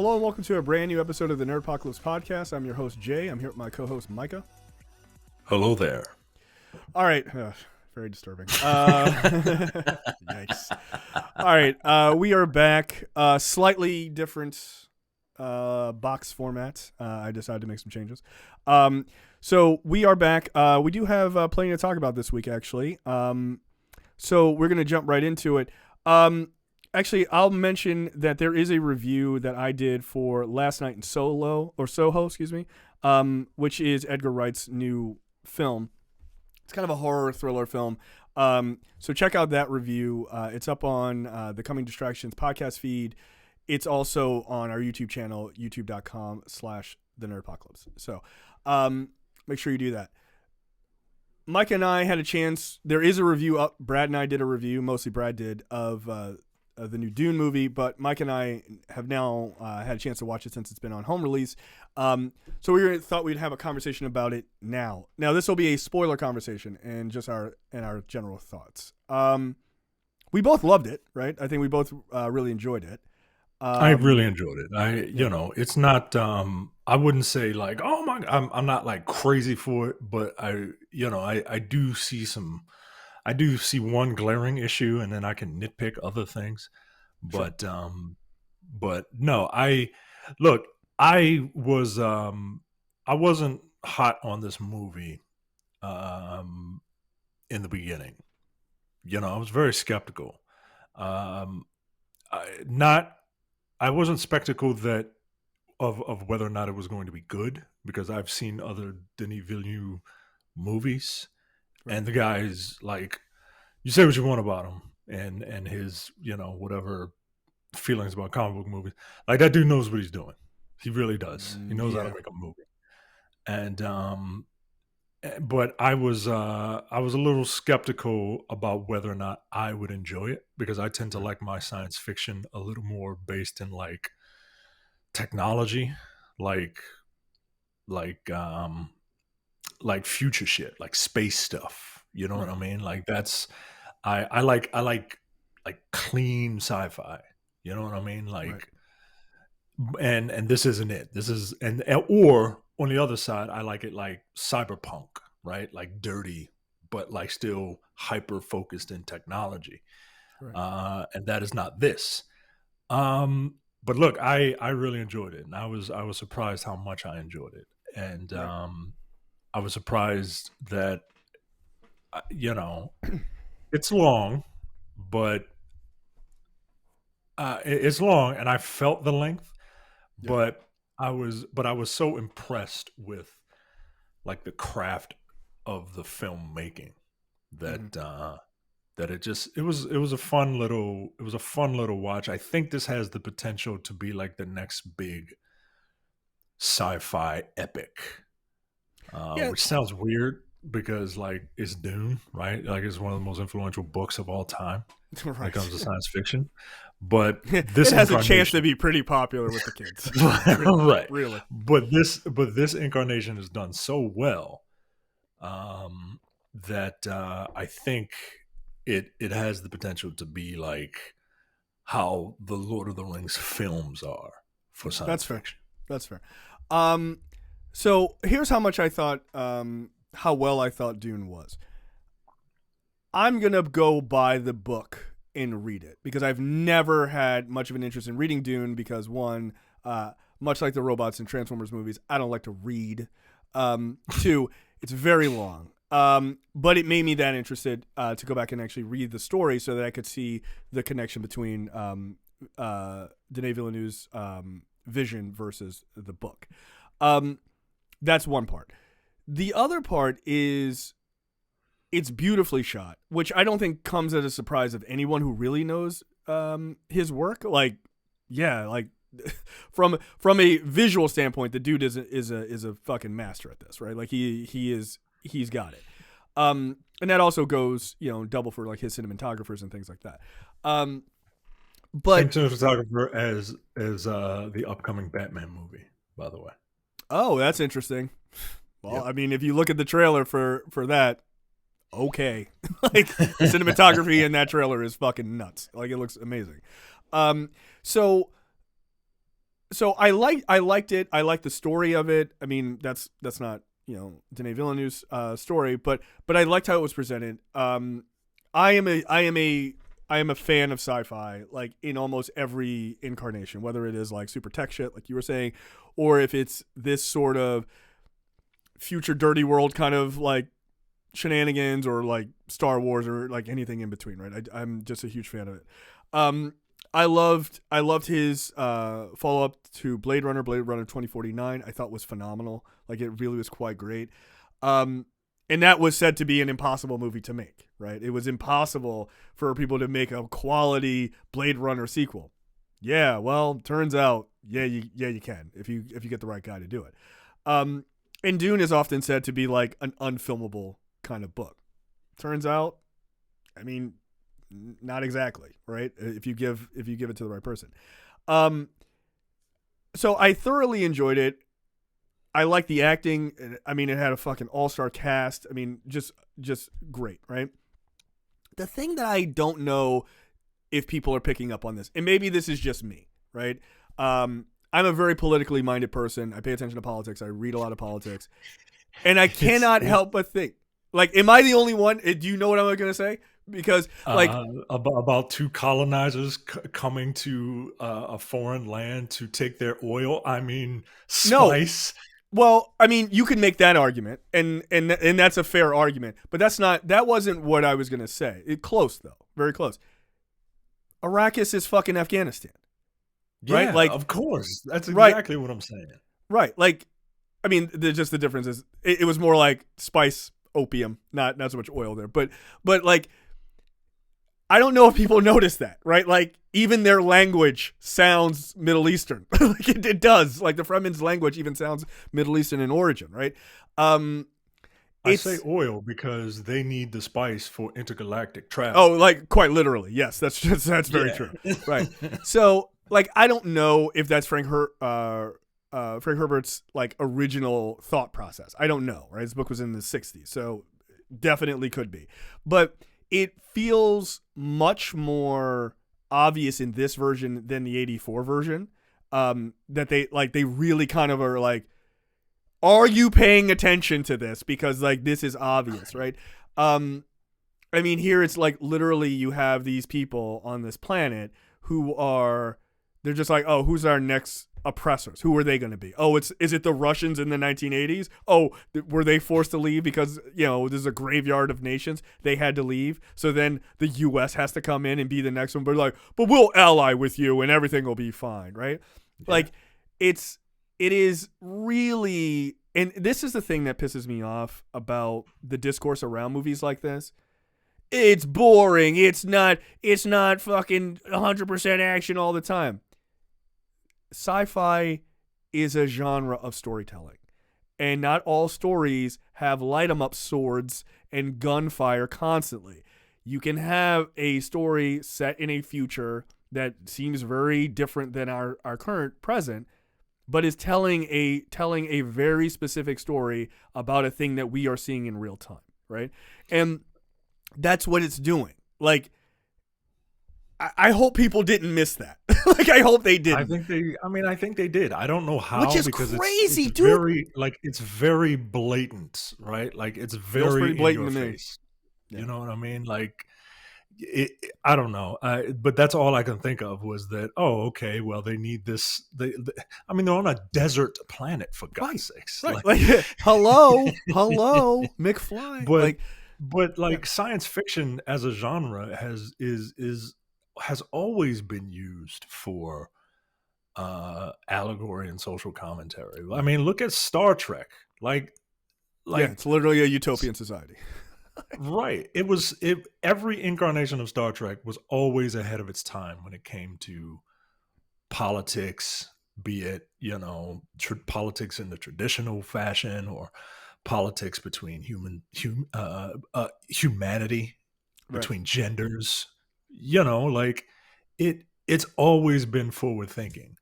Hello and welcome to a brand new episode of the Nerdpocalypse Podcast. I'm your host, Jay. I'm here with my co-host, Micah. Hello there. All right. Very disturbing. Yikes. All right. We are back. Slightly different box format. I decided to make some changes. So we are back. We do have plenty to talk about this week, actually. So we're going to jump right into it. Actually, I'll mention that there is a review that I did for Last Night in Soho, which is Edgar Wright's new film. It's kind of a horror thriller film. So check out that review. It's up on the Coming Distractions podcast feed. It's also on our YouTube channel, youtube.com/The Nerdpocalypse. So make sure you do that. Mike and I had a chance. There is a review up. Brad and I did a review, mostly Brad did, of the new Dune movie, but Mike and I have now had a chance to watch it since it's been on home release. So we thought we'd have a conversation about it now. Now this will be a spoiler conversation and just our general thoughts. We both loved it, right? I think we both really enjoyed it. I really enjoyed it. It's not. I wouldn't say like, oh my, I'm not like crazy for it, but I do see some. I do see one glaring issue, and then I can nitpick other things. But Sure. but no, I wasn't hot on this movie in the beginning. I was very skeptical. I wasn't skeptical of whether or not it was going to be good, because I've seen other Denis Villeneuve movies. Right. And the guy's like, you say what you want about him and his, whatever feelings about comic book movies. Like, that dude knows what he's doing. He really does. He knows how to make a movie. And but I was a little skeptical about whether or not I would enjoy it, because I tend to like my science fiction a little more based in like technology, like future shit, like space stuff. You know what I mean? Like that's I like clean sci-fi. You know what I mean? Like, and this isn't it. This is or on the other side, I like it like cyberpunk, right? Like dirty, but like still hyper focused in technology. Right. And that is not this. But look, I really enjoyed it, and I was surprised how much I enjoyed it, and I was surprised that it's long, but it's long, and I felt the length, but I was so impressed with like the craft of the filmmaking that that it was a fun little watch. I think this has the potential to be like the next big sci-fi epic, which sounds weird because like it's Dune, right? Like it's one of the most influential books of all time when it comes to science fiction. But this it has a chance to be pretty popular with the kids. Right. Really. But this incarnation is done so well that I think it has the potential to be like how the Lord of the Rings films are for science fiction. That's fair. So here's how much I thought, how well I thought Dune was. I'm going to go buy the book and read it, because I've never had much of an interest in reading Dune, because one, much like the robots in Transformers movies, I don't like to read. Two, it's very long. But it made me that interested to go back and actually read the story so that I could see the connection between Denis Villeneuve's vision versus the book. That's one part. The other part is it's beautifully shot, which I don't think comes as a surprise of anyone who really knows his work. Like, from a visual standpoint, the dude is a fucking master at this, right? Like he's got it. And that also goes, double for like his cinematographers and things like that. But same cinematographer as the upcoming Batman movie, by the way. Oh, that's interesting. Well, I mean, if you look at the trailer for that, okay. Like, the cinematography in that trailer is fucking nuts. Like, it looks amazing. So So I liked it. I liked the story of it. I mean, that's not, Denis Villeneuve's story, but I liked how it was presented. I am a fan of sci-fi, like in almost every incarnation, whether it is like super tech shit, like you were saying, or if it's this sort of future dirty world kind of like shenanigans, or like Star Wars, or like anything in between, right? I'm just a huge fan of it. I loved his follow up to Blade Runner 2049. I thought was phenomenal. Like, it really was quite great. And that was said to be an impossible movie to make, right? It was impossible for people to make a quality Blade Runner sequel. Yeah, well, turns out, you can if you get the right guy to do it. And Dune is often said to be like an unfilmable kind of book. Turns out, I mean, not exactly, right? If you give it to the right person. So I thoroughly enjoyed it. I like the acting. I mean, it had a fucking all-star cast. I mean, just great, right? The thing that I don't know if people are picking up on this, and maybe this is just me, right? I'm a very politically minded person. I pay attention to politics. I read a lot of politics. And I cannot help but think, like, am I the only one? Do you know what I'm going to say? Because, like, about two colonizers coming to a foreign land to take their oil. I mean, spice. No. Well, I mean, you could make that argument, and that's a fair argument. But that wasn't what I was going to say. Close, though. Very close. Arrakis is fucking Afghanistan. Right? Yeah, like, of course. That's exactly what I'm saying. Right. Like, I mean, just the difference is it was more like spice, opium, not so much oil there. But like, I don't know if people notice that, right? Like, even their language sounds Middle Eastern. Like, it does. Like, the Fremen's language even sounds Middle Eastern in origin, right? I say oil because they need the spice for intergalactic travel. Oh, like, quite literally. Yes, that's very true. Right. So, like, I don't know if that's Frank Herbert's like original thought process. I don't know, right? His book was in the 60s, so definitely could be. But it feels much more obvious in this version than the 84 version. That they really kind of are like, are you paying attention to this? Because, like, this is obvious, right? I mean, here it's like literally you have these people on this planet who they're just like, oh, who's our next oppressors? Who are they going to be? Oh, is it the Russians in the 1980s? Oh, were they forced to leave because, this is a graveyard of nations? They had to leave. So then the U.S. has to come in and be the next one. But like, but we'll ally with you and everything will be fine, right? Yeah. Like, it is really, and this is the thing that pisses me off about the discourse around movies like this. It's boring. It's not fucking 100% action all the time. Sci-fi is a genre of storytelling, and not all stories have light-em-up swords and gunfire constantly. You can have a story set in a future that seems very different than our current present, but is telling a very specific story about a thing that we are seeing in real time, right? And that's what it's doing. Like, I hope people didn't miss that. Like, I hope they didn't. I think they did. I don't know how, which is because crazy, it's dude. It's very blatant, right? Like, it's very blatant in your face. Yeah. You know what I mean? Like, I don't know. But that's all I can think of was that, oh, okay, well, they need this. They're on a desert planet, for God's sakes. Right. Like, hello, McFly. But science fiction as a genre has always been used for allegory and social commentary. I mean, look at Star Trek. Like, it's literally a utopian society. Right. Every incarnation of Star Trek was always ahead of its time when it came to politics, be it, politics in the traditional fashion, or politics between humanity, between genders. It's always been forward thinking.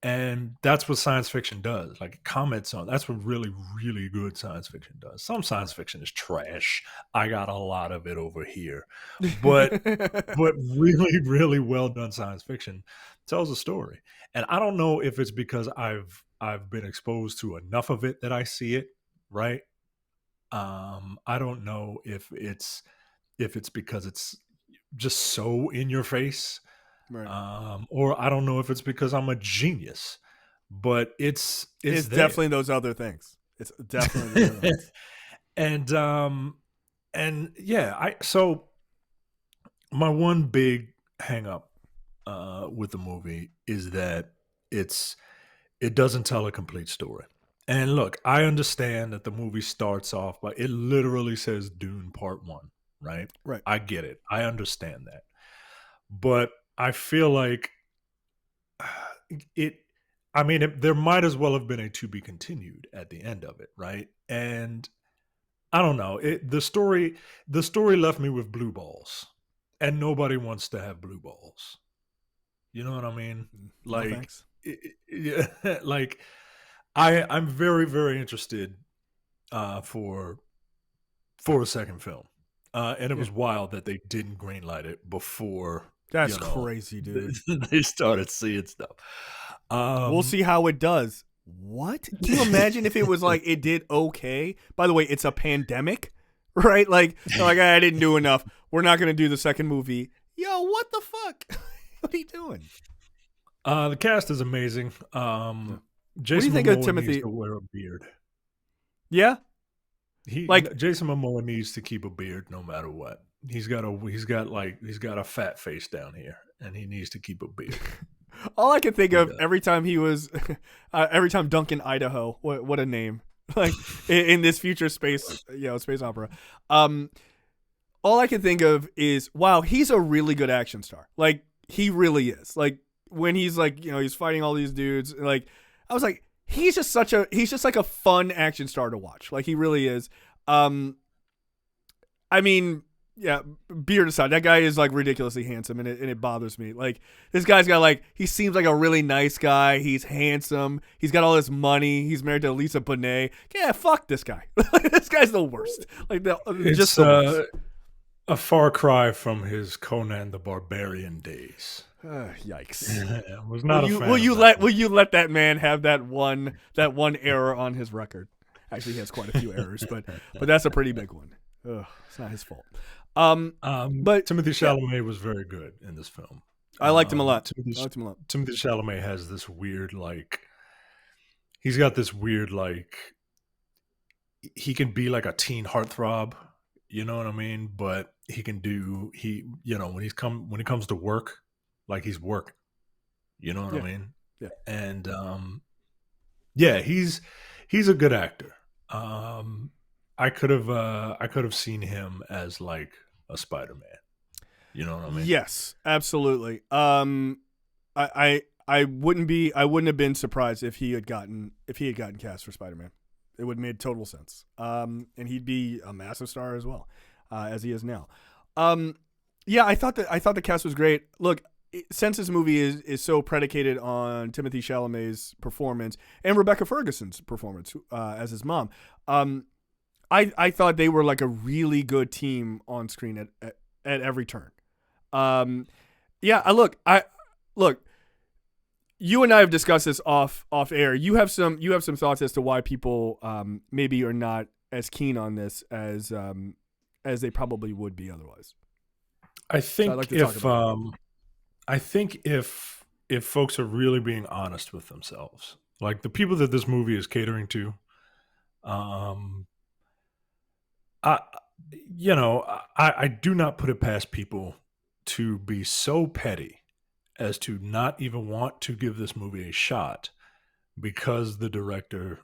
And that's what science fiction does. Like it comments on that's what really, really good science fiction does. Some science fiction is trash. I got a lot of it over here. But really, really well done science fiction tells a story. And I don't know if it's because I've been exposed to enough of it that I see it, right? I don't know if it's because it's just so in your face, Right. or I don't know if it's because I'm a genius, but it's there. definitely those other things. It's definitely those other things. And yeah, I so my one big hang up with the movie is that it doesn't tell a complete story. And look, I understand that the movie starts off by it literally says Dune Part 1, right? Right. I get it. I understand that. But I feel like it I mean there might as well have been a to be continued at the end of it, right? And I don't know. The story left me with blue balls. And nobody wants to have blue balls. You know what I mean? No Like thanks. yeah, like I'm very, very interested for a second film. And it Yeah. was wild that they didn't greenlight it before, That's you know, crazy, dude. they started seeing stuff. We'll see how it does. What? Can you imagine if it was like it did okay? By the way, it's a pandemic, right? Like, they're like I didn't do enough. We're not gonna do the second movie. Yo, what the fuck? What are you doing? The cast is amazing. What do Jason you think of Momoa Timothy? needs to wear a beard. Yeah, like Jason Momoa needs to keep a beard no matter what. He's got a fat face down here, and he needs to keep a beard. all I can think He of does. every time he was, every time Duncan Idaho. What a name! Like in this future space, space opera. All I can think of is, wow, he's a really good action star. Like he really is. Like when he's like, he's fighting all these dudes. Like I was like, he's just like a fun action star to watch. Like he really is. I mean, yeah, beard aside, that guy is like ridiculously handsome, and it bothers me. Like this guy's got like, he seems like a really nice guy. He's handsome. He's got all this money. He's married to Lisa Bonet. Yeah, fuck this guy. This g's the worst. Like just the worst. A far cry from his Conan the Barbarian days. Yikes! Was not will you let that man have that one error on his record? Actually, he has quite a few errors, but that's a pretty big one. Ugh, it's not his fault. But Timothy Chalamet was very good in this film. I liked him a lot. Timothy Chalamet has this weird he's got this weird he can be like a teen heartthrob, you know what I mean? But he can do when he comes to work, like he's working. You know what I mean? Yeah. And yeah, he's a good actor. I could have seen him as like a Spider-Man. You know what I mean? Yes, absolutely. I wouldn't have been surprised if he had gotten cast for Spider-Man. It would have made total sense. And he'd be a massive star as well, as he is now. Yeah, I thought the cast was great. Look, since this movie is so predicated on Timothy Chalamet's performance and Rebecca Ferguson's performance as his mom, I thought they were like a really good team on screen at every turn. Look. You and I have discussed this off air. You have some thoughts as to why people maybe are not as keen on this as they probably would be otherwise. I think if folks are really being honest with themselves, like the people that this movie is catering to, I do not put it past people to be so petty as to not even want to give this movie a shot because the director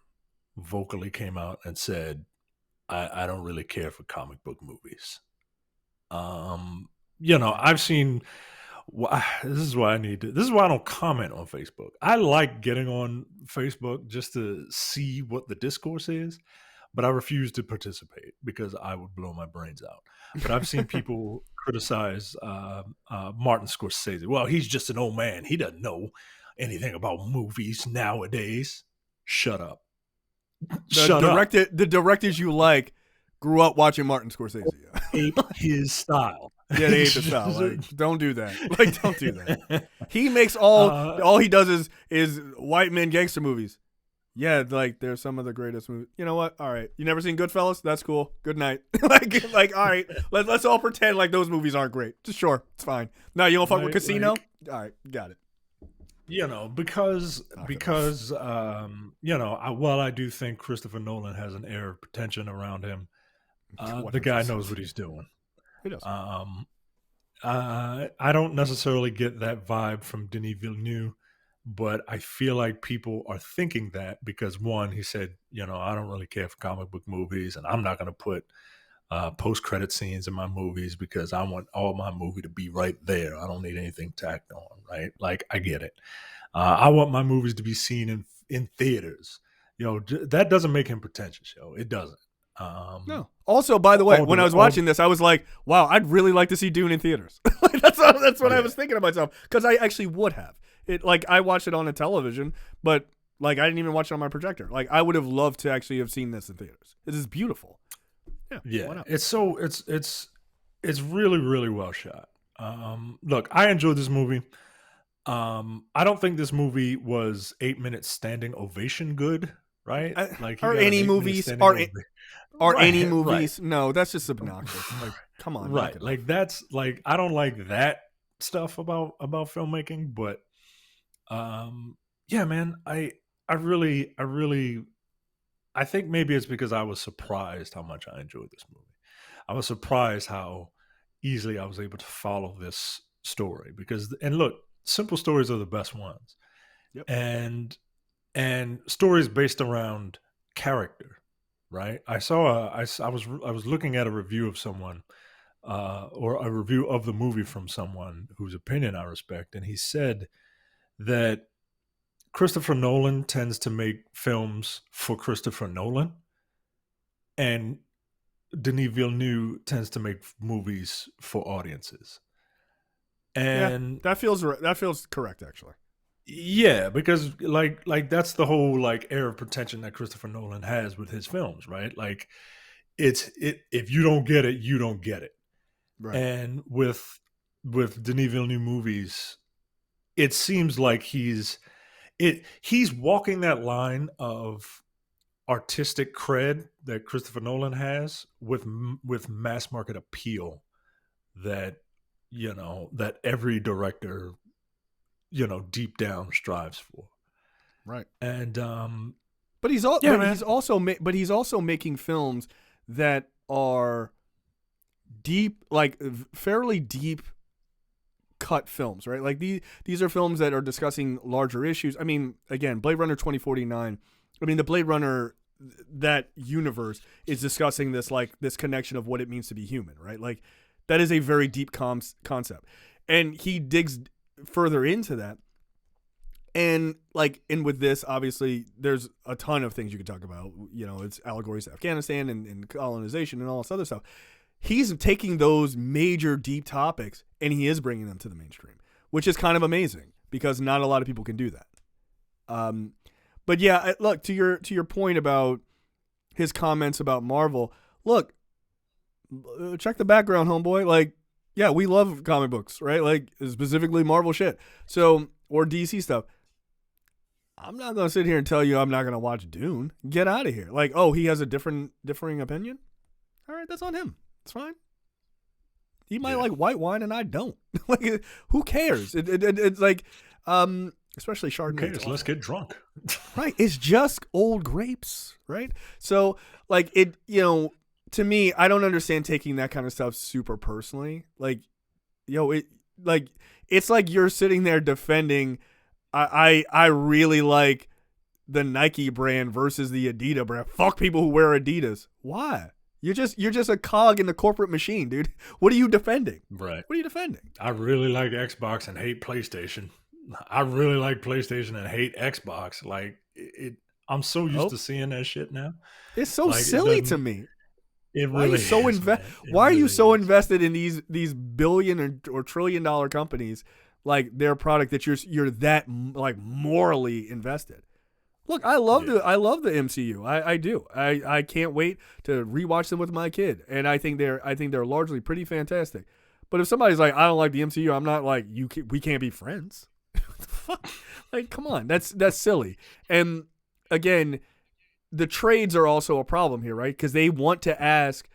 vocally came out and said, I don't really care for comic book movies. I've seen, this is why I don't comment on Facebook. I like getting on Facebook just to see what the discourse is, but I refuse to participate because I would blow my brains out. But I've seen people criticize Martin Scorsese. Well, he's just an old man. He doesn't know. anything about movies nowadays. Shut up. The directors you like grew up watching Martin Scorsese. Ape his style. Yeah, they ate the style. Like, don't do that. Like, don't do that. He makes all he does is white men gangster movies. Yeah, like they're some of the greatest movies. You know what? All right, you never seen Goodfellas? That's cool. Good night. like all right, let's all pretend like those movies aren't great. Just sure, it's fine. No, you don't fuck with Casino? All right, got it. You know, because while I do think Christopher Nolan has an air of pretension around him, the guy knows what he's doing. He does. I don't necessarily get that vibe from Denis Villeneuve, but I feel like people are thinking that because, one, he said, I don't really care for comic book movies, and I'm not going to put post-credit scenes in my movies because I want all my movie to be right there. I don't need anything tacked on, right? Like, I get it. I want my movies to be seen in theaters. That doesn't make him pretentious, It doesn't. No. Also, by the way, when I was watching this, I was like, wow, I'd really like to see Dune in theaters. That's what I was thinking to myself, because I actually would have. I watched it on a television, but I didn't even watch it on my projector. I would have loved to actually have seen this in theaters. This is beautiful. Yeah. It's really, really well shot. Look, I enjoyed this movie. I don't think this movie was 8 minutes standing ovation good, right? Are any movies? Any movies? Right. No, that's just obnoxious. Come on, right? I don't like that stuff about filmmaking, but yeah, man, I think maybe it's because I was surprised how much I enjoyed this movie. I was surprised how easily I was able to follow this story and look, simple stories are the best ones. Yep. And stories based around character, right? I was looking at a review of someone, or a review of the movie from someone whose opinion I respect, and he said that Christopher Nolan tends to make films for Christopher Nolan, and Denis Villeneuve tends to make movies for audiences. And that feels correct, actually. Yeah, because that's the whole air of pretension that Christopher Nolan has with his films, right? If you don't get it, you don't get it. Right. And with Denis Villeneuve movies, it seems like he's walking that line of artistic cred that Christopher Nolan has with mass market appeal that that every director deep down strives for. Right. And but he's also making films that are deep, fairly deep cut films, right? These are films that are discussing larger issues. I mean, again, Blade Runner 2049. I mean, the Blade Runner, that universe is discussing this this connection of what it means to be human, right? That is a very deep concept, and he digs further into that. And with this, obviously, there's a ton of things you could talk about. It's allegories to Afghanistan and colonization and all this other stuff. He's taking those major deep topics and he is bringing them to the mainstream, which is kind of amazing because not a lot of people can do that. But yeah, look, to your point about his comments about Marvel, look, check the background, homeboy. Yeah, we love comic books, right? Specifically Marvel shit. So, or DC stuff. I'm not going to sit here and tell you I'm not going to watch Dune. Get out of here. He has a differing opinion? All right, that's on him. It's fine. He might like white wine and I don't. Who cares? It's especially Chardonnay. Who cares? Let's get drunk. Right. It's just old grapes, right? So, to me, I don't understand taking that kind of stuff super personally. It's like you're sitting there defending, I really like the Nike brand versus the Adidas brand. Fuck people who wear Adidas. Why? You're just a cog in the corporate machine, dude. What are you defending? Right. What are you defending? I really like Xbox and hate PlayStation. I really like PlayStation and hate Xbox. I'm so used to seeing that shit now. It's so silly to me. It really is. Why are you so invested in these billion or $1 trillion companies like their product that you're that like morally invested. Look, I love the MCU. I do. I can't wait to rewatch them with my kid, and I think they're largely pretty fantastic. But if somebody's like, I don't like the MCU, I'm not like we can't be friends. What the fuck? Like, come on, that's silly. And again, the trades are also a problem here, right? Because they want to ask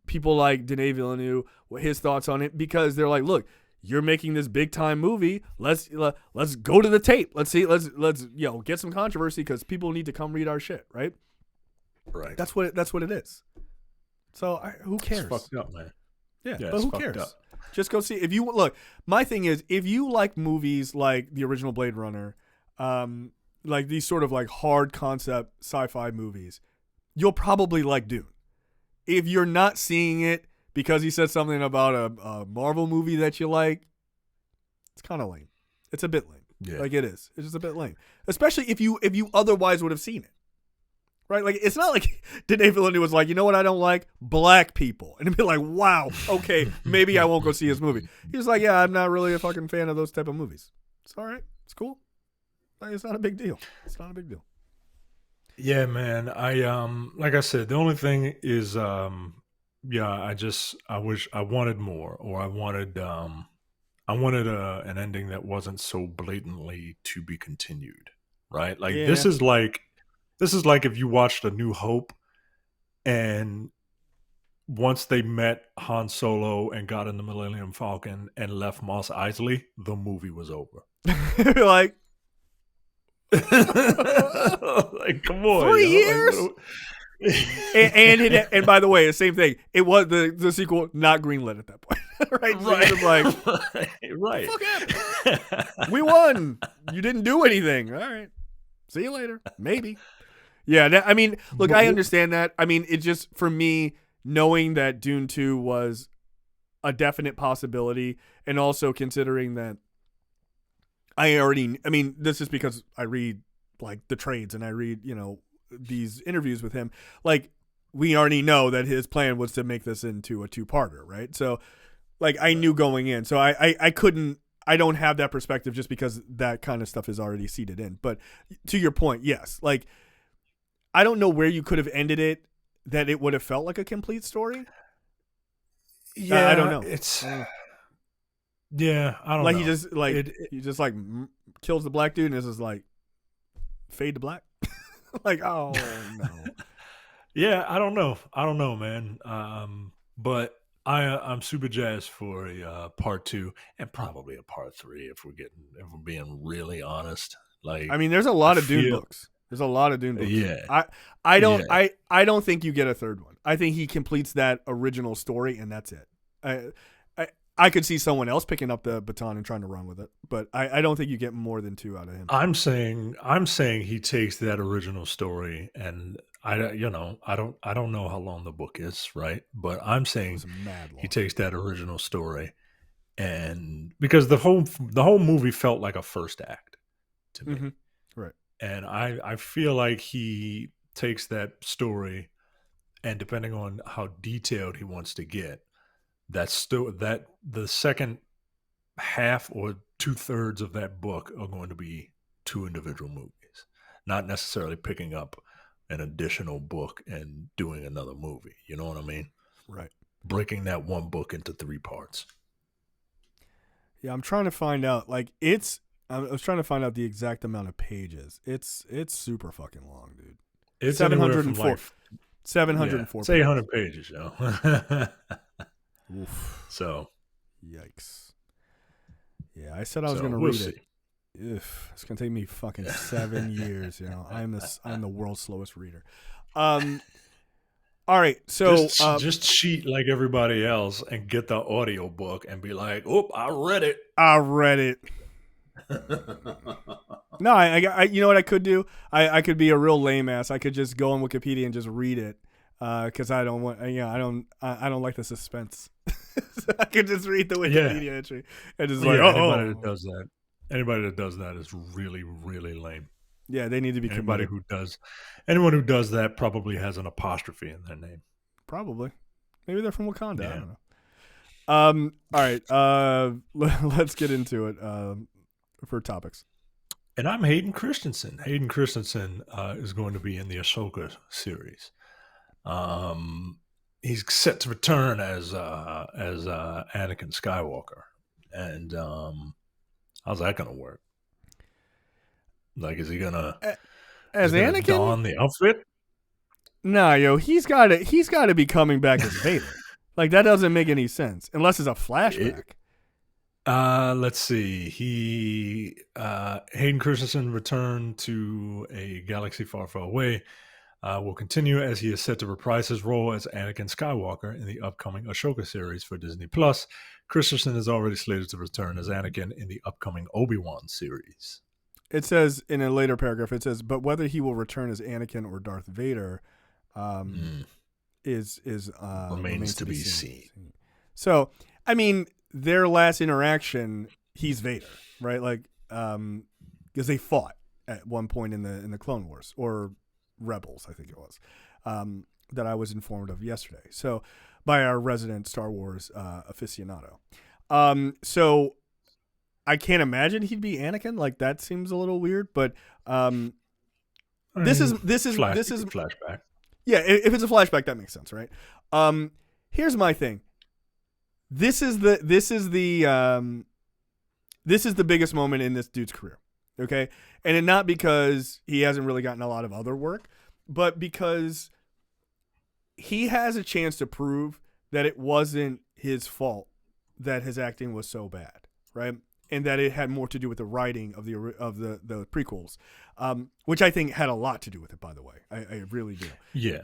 people like Denis Villeneuve what his thoughts on it, because they're like, look, you're making this big time movie. Let's go to the tape. Let's see. Let's get some controversy because people need to come read our shit, right? Right. That's what it is. So who cares? It's fucked up, man. Yeah, but who cares? Just go see. If you look, my thing is, if you like movies like the original Blade Runner, like these sort of like hard concept sci-fi movies, you'll probably like Dune. If you're not seeing it because he said something about a Marvel movie that you like, it's kind of lame. It's a bit lame. Yeah. Like it is. It's just a bit lame. Especially if you otherwise would have seen it. Right? Like it's not like Denis Villeneuve was like, you know what I don't like? Black people. And it'd be like, wow, okay, maybe I won't go see his movie. He was like, yeah, I'm not really a fucking fan of those type of movies. It's all right. It's cool. Like, it's not a big deal. It's not a big deal. Yeah, man. I like I said, the only thing is I wish I wanted more, or I wanted an ending that wasn't so blatantly to be continued, right? Like this is like if you watched A New Hope, and once they met Han Solo and got in the Millennium Falcon and left Mos Eisley, the movie was over. Like, like, come on, 3 years. Like, and by the way, the same thing. It was the sequel not greenlit at that point, right? So right. Just like, right. What the fuck happened? We won. You didn't do anything. All right. See you later. Maybe. Yeah. I mean, look, I understand that. I mean, it just, for me, knowing that Dune 2 was a definite possibility, and also considering that this is because I read like the trades and I read, these interviews with him. Like, we already know that his plan was to make this into a 2-parter, right? So, like, I knew going in. So I don't have that perspective just because that kind of stuff is already seeded in. But to your point, yes. Like, I don't know where you could have ended it that it would have felt like a complete story. Yeah, I don't know. Yeah, I don't know. He just kills the black dude and it's just like fade to black. Like, oh no. Yeah, I don't know, man. But I'm super jazzed for a part 2 and probably a part 3 if we're being really honest. Like, I mean, there's a lot of Dune books. There's a lot of Dune books. Yeah. I don't think you get a third one. I think he completes that original story and that's it. I could see someone else picking up the baton and trying to run with it, but I don't think you get more than 2 out of him. I'm saying he takes that original story, and I don't know how long the book is, right? But I'm saying he takes that original story, and because the whole movie felt like a first act to me, right? And I feel like he takes that story, and depending on how detailed he wants to get, that the second half or 2/3 of that book are going to be 2 individual movies, not necessarily picking up an additional book and doing another movie. You know what I mean? Right. Breaking that one book into 3 parts. Yeah, I'm trying to find out. Like, I was trying to find out the exact amount of pages. It's super fucking long, dude. It's 704. 704. It's 800 pages, yo. Oof. So, yikes. Yeah, I said I was going to read see. it. It's going to take me fucking 7 years, I'm the world's slowest reader. All right, so just cheat like everybody else and get the audio book and be like, "Oh, I read it." No, I you know what I could do? I could be a real lame ass. I could just go on Wikipedia and just read it. Because I don't want, I don't like the suspense. So I could just read the Wikipedia entry and just anybody that does that is really, really lame. Yeah, they need to be anyone who does that probably has an apostrophe in their name. Probably, maybe they're from Wakanda. Yeah. I don't All right. Let's get into it. For topics. And I'm Hayden Christensen. Hayden Christensen is going to be in the Ahsoka series. He's set to return as Anakin Skywalker. And how's that going to work? Like, is he gonna Anakin don the outfit? Nah, yo, he's got to be coming back as Vader. Like, that doesn't make any sense unless it's a flashback. Let's see. Hayden Christensen returned to a galaxy far, far away. Will continue as he is set to reprise his role as Anakin Skywalker in the upcoming Ahsoka series for Disney Plus. Christensen is already slated to return as Anakin in the upcoming Obi-Wan series. It says in a later paragraph, it says, but whether he will return as Anakin or Darth Vader remains to be seen. So, I mean, their last interaction, he's Vader, right? Like, because they fought at one point in the Clone Wars or Rebels, I think it was, that I was informed of yesterday. So, by our resident Star Wars aficionado. So, I can't imagine he'd be Anakin. Like, that seems a little weird, but this is flashback. Yeah, if it's a flashback, that makes sense, right? Here's my thing. This is the biggest moment in this dude's career, okay? And not because he hasn't really gotten a lot of other work, but because he has a chance to prove that it wasn't his fault that his acting was so bad, right? And that it had more to do with the writing of the prequels, which I think had a lot to do with it. By the way, I really do. Yeah.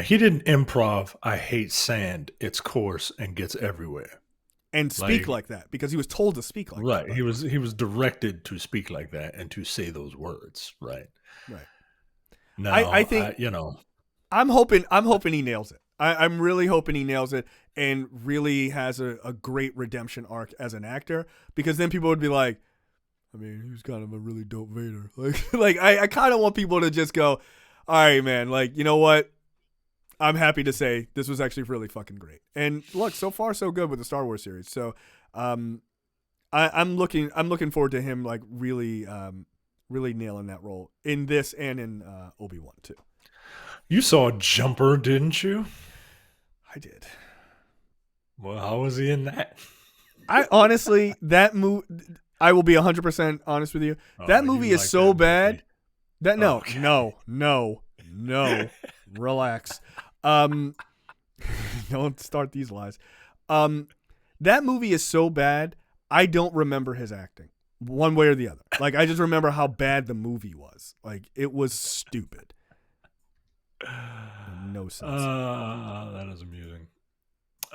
He didn't improv. I hate sand. It's coarse and gets everywhere. And speak like that because he was told to speak like that. Right. He was directed to speak like that and to say those words. Right. No, I think I'm hoping he nails it. I'm really hoping he nails it and really has a great redemption arc as an actor, because then people would be like, I mean, he was kind of a really dope Vader. Like I kind of want people to just go, all right, man, like, you know what? I'm happy to say this was actually really fucking great. And look, so far so good with the Star Wars series. So I'm looking forward to him like really nailing that role in this and in Obi-Wan too. You saw Jumper, didn't you? I did. Well, how was he in that? I honestly, that movie, I will be 100% honest with you. That movie is so bad that no, relax. Don't start these lies. That movie is so bad, I don't remember his acting one way or the other. Like, I just remember how bad the movie was. Like, it was stupid. No sense. That is amusing.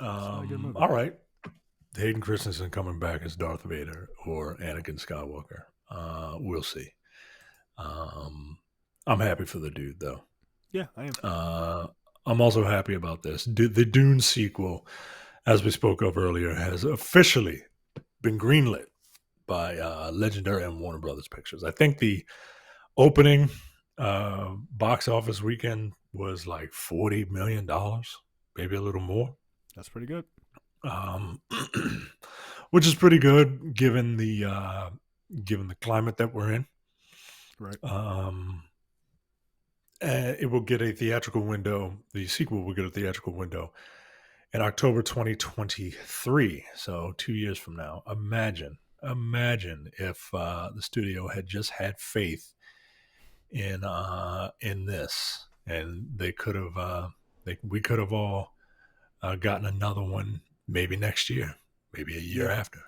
All right. Hayden Christensen coming back as Darth Vader or Anakin Skywalker. We'll see. I'm happy for the dude, though. Yeah, I am. I'm also happy about this. The Dune sequel, as we spoke of earlier, has officially been greenlit by Legendary and Warner Brothers Pictures. I think the opening box office weekend was like $40 million, maybe a little more. That's pretty good. Which is pretty good given the climate that we're in. Right. It will get a theatrical window. The sequel will get a theatrical window in October 2023. So 2 years from now. Imagine if the studio had just had faith in this, and they could have we could have all gotten another one maybe next year, maybe a year after.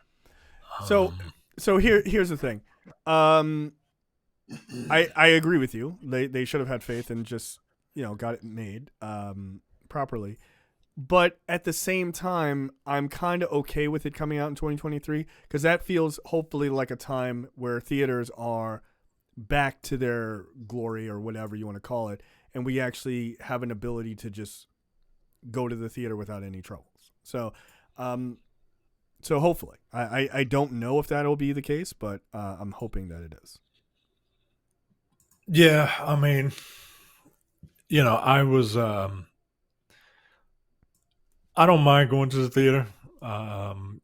So here's the thing. I agree with you. They should have had faith and just, got it made properly. But at the same time, I'm kind of okay with it coming out in 2023, because that feels hopefully like a time where theaters are back to their glory, or whatever you want to call it, and we actually have an ability to just go to the theater without any troubles. So hopefully, I don't know if that'll be the case, but I'm hoping that it is. Yeah, I mean, I was I don't mind going to the theater. I'm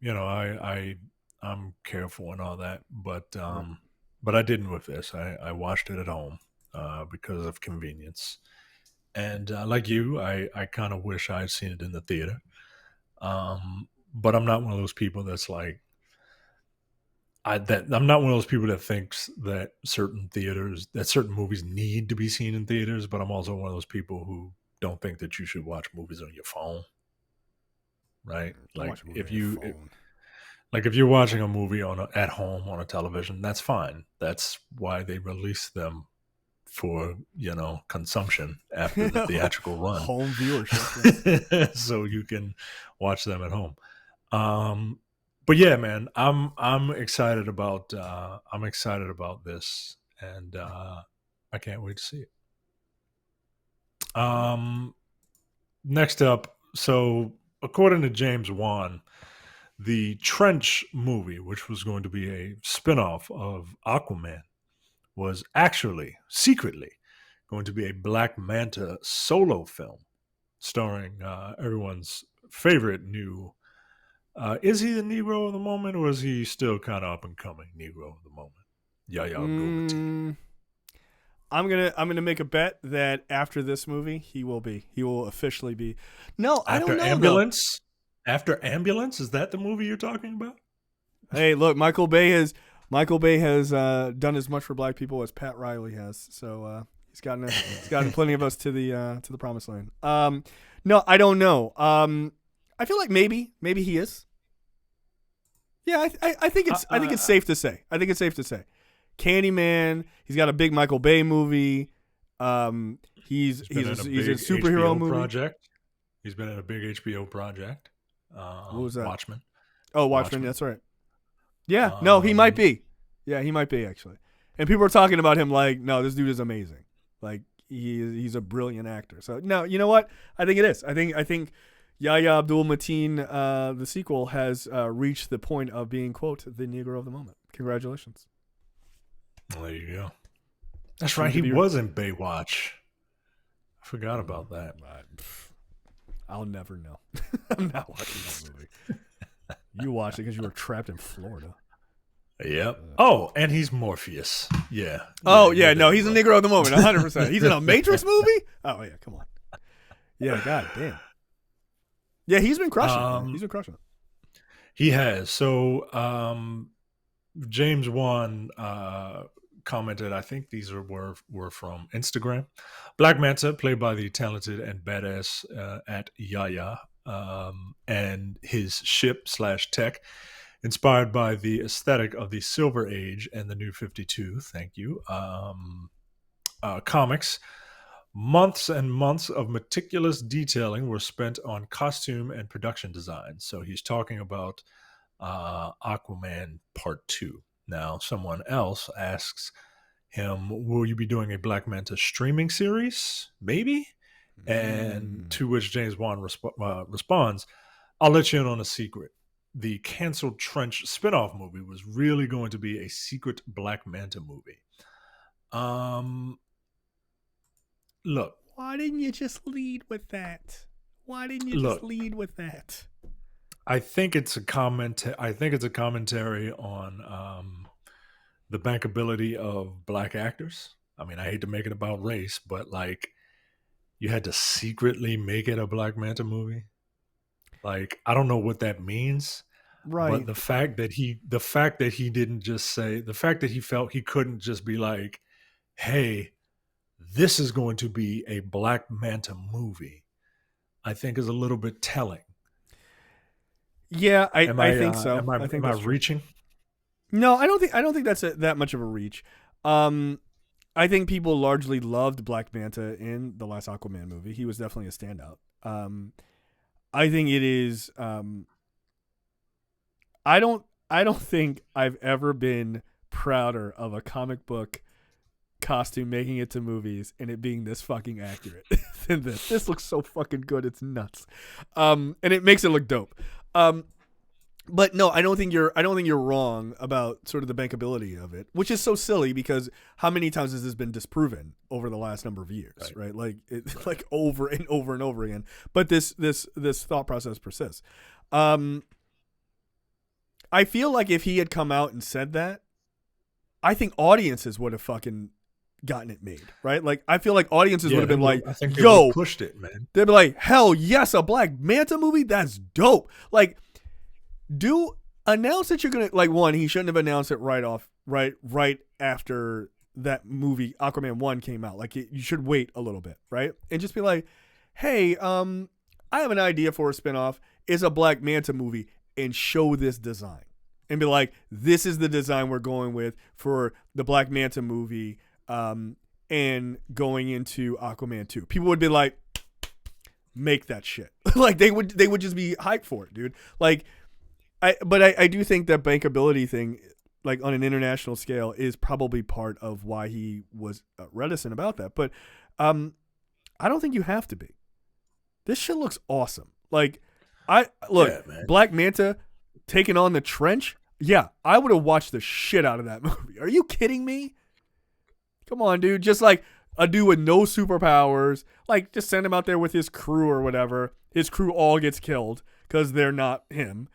careful and all that, but I didn't with this. I watched it at home because of convenience. And like you, I kind of wish I had seen it in the theater. But I'm not one of those people that's like, I'm not one of those people that thinks that certain movies need to be seen in theaters. But I'm also one of those people who don't think that you should watch movies on your phone, right? Like if you're watching a movie at home on a television, that's fine. That's why they release them for consumption after the theatrical run, home viewership, so you can watch them at home. But yeah, man, I'm excited about this, and I can't wait to see it. Next up, so according to James Wan, the Trench movie, which was going to be a spinoff of Aquaman, was actually secretly going to be a Black Manta solo film starring everyone's favorite new. Is he the Negro of the moment, or is he still kind of up and coming Negro of the moment? Yahya Abdul-Mateen. I'm gonna make a bet that after this movie, he will officially be. No, I don't know. Ambulance. Though. After Ambulance, is that the movie you're talking about? Hey, look, Michael Bay has done as much for black people as Pat Riley has, so he's gotten plenty of us to the promised land. No, I don't know. I feel like maybe he is. Yeah, I think it's safe to say. I think it's safe to say. Candyman. He's got a big Michael Bay movie. He's a superhero HBO movie. Project. He's been in a big HBO project. What was that? Watchmen. Oh, Watchmen. That's right. Yeah. No, he might be. Yeah, he might be actually. And people are talking about him like, no, this dude is amazing. Like he's a brilliant actor. So no, you know what? I think it is. I think Yahya Abdul-Mateen, the sequel, has reached the point of being, quote, the Negro of the moment. Congratulations. Well, there you go. That's right. He was in Baywatch. I forgot about that. I'll never know. I'm not watching that movie. You watched it because you were trapped in Florida. Yep. Oh, and he's Morpheus. Yeah. Oh, yeah. No, he's a Negro of the moment. 100%. He's in a Matrix movie? Oh, yeah. Come on. Yeah. God damn. Yeah, he's been crushing. He's been crushing it. He has. So, James Wan commented, I think these were from Instagram. Black Manta, played by the talented and badass at Yahya, and his ship/tech, inspired by the aesthetic of the Silver Age and the New 52. Thank you. Comics. Months and months of meticulous detailing were spent on costume and production design. So he's talking about Aquaman Part 2. Now, someone else asks him, will you be doing a Black Manta streaming series? Maybe? And to which James Wan responds, I'll let you in on a secret. The canceled Trench spinoff movie was really going to be a secret Black Manta movie. Look. Why didn't you just lead with that? I think it's a commentary on the bankability of black actors. I mean, I hate to make it about race, but like, you had to secretly make it a Black Manta movie. Like, I don't know what that means. Right. But the fact that he didn't just say, the fact that he felt he couldn't just be like, hey, this is going to be a Black Manta movie, I think is a little bit telling. Yeah, I think so. Am I reaching? No, I don't think that's that much of a reach. I think people largely loved Black Manta in the last Aquaman movie. He was definitely a standout. I think it is. I don't think I've ever been prouder of a comic book costume making it to movies and it being this fucking accurate than this. This looks so fucking good. It's nuts. And it makes it look dope. But no, I don't think you're wrong about sort of the bankability of it, which is so silly because how many times has this been disproven over the last number of years, right? Like like over and over and over again. But this thought process persists. I feel like if he had come out and said that, I think audiences would have fucking gotten it made, right? Like, I feel like audiences would have been like, I think they yo, pushed it, man. They'd be like, hell yes, a Black Manta movie? That's dope. Like, announce that you're going to, like, one, he shouldn't have announced it right after that movie, Aquaman 1 came out. Like, you should wait a little bit, right? And just be like, hey, I have an idea for a spinoff. It's a Black Manta movie, and show this design. And be like, this is the design we're going with for the Black Manta movie, and going into Aquaman 2. People would be like, make that shit. Like, they would just be hyped for it, dude. Like, I do think that bankability thing, like on an international scale, is probably part of why he was reticent about that. But I don't think you have to be. This shit looks awesome. Like, Black Manta taking on the Trench. Yeah, I would have watched the shit out of that movie. Are you kidding me? Come on, dude. Just like a dude with no superpowers. Like, just send him out there with his crew or whatever. His crew all gets killed because they're not him.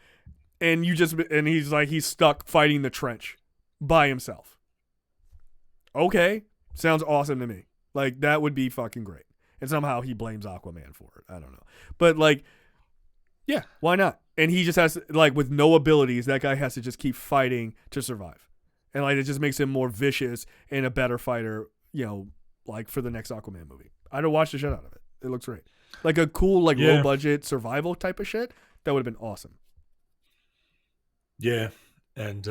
And he's stuck fighting the Trench by himself. Okay. Sounds awesome to me. Like, that would be fucking great. And somehow he blames Aquaman for it. I don't know. But, like, yeah, why not? And he just has to, like, with no abilities, that guy has to just keep fighting to survive. And, like, it just makes him more vicious and a better fighter, you know, like, for the next Aquaman movie. I'd have watched the shit out of it. It looks great. Like a cool, like, low-budget survival type of shit. That would have been awesome. Yeah. And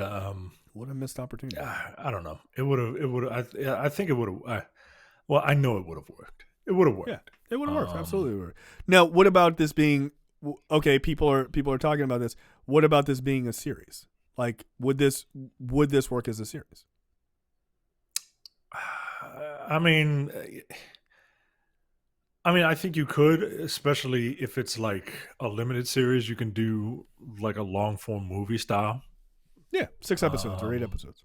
what a missed opportunity. I don't know. It would have. I think it would have. Well, I know it would have worked. It would have worked. Yeah, it would have worked. Absolutely worked. Now, what about this being? Okay, people are talking about this. What about this being a series? Like, would this work as a series? I mean, I think you could, especially if it's like a limited series. You can do like a long form movie style. Yeah, 6 episodes or 8 episodes.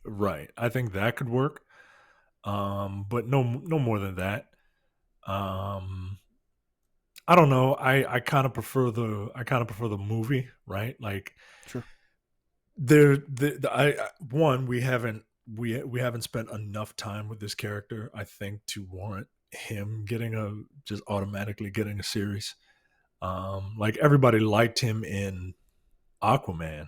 Right. I think that could work. But no more than that. I don't know. I kind of prefer the movie, right? Like, sure. We haven't spent enough time with this character, I think, to warrant him just automatically getting a series. Like, everybody liked him in Aquaman,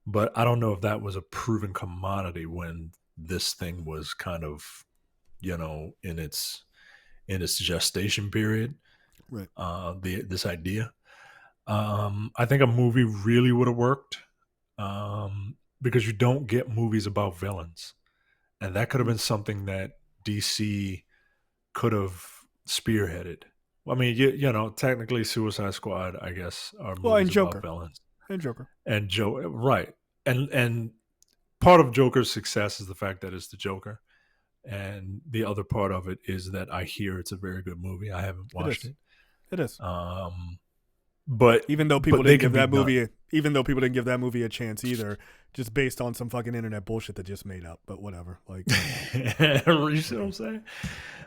but I don't know if that was a proven commodity when this thing was kind of, you know, in its gestation period. Right. This idea. I think a movie really would have worked, because you don't get movies about villains, and that could have been something that DC could have spearheaded. I mean, you know, technically Suicide Squad, I guess, are movies about villains. And Joker, right? And part of Joker's success is the fact that it's the Joker, and the other part of it is that I hear it's a very good movie. I haven't watched it. It is. But even though people didn't give that movie a chance either, just based on some fucking internet bullshit that just made up. But whatever, like, you see what I'm saying?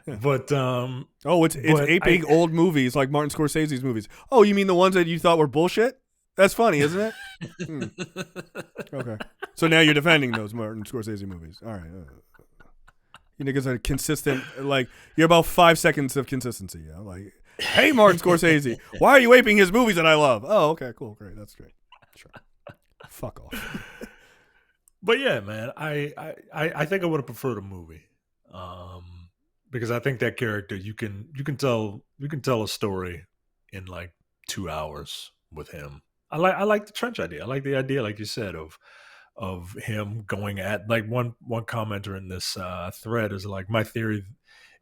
Yeah. But it's aping old movies like Martin Scorsese's movies. Oh, you mean the ones that you thought were bullshit? That's funny, isn't it? Okay, so now you're defending those Martin Scorsese movies. All right, you niggas are consistent. Like, you're about 5 seconds of consistency. Yeah, like. Hey, Martin Scorsese, why are you aping his movies that I love? Oh, okay, cool, great, that's great. Sure. Fuck off. But yeah, man, I think I would have preferred a movie, because I think that character you can tell a story in like 2 hours with him. I like the Trench idea. I like the idea, like you said, of him going at, like, one commenter in this thread is like, my theory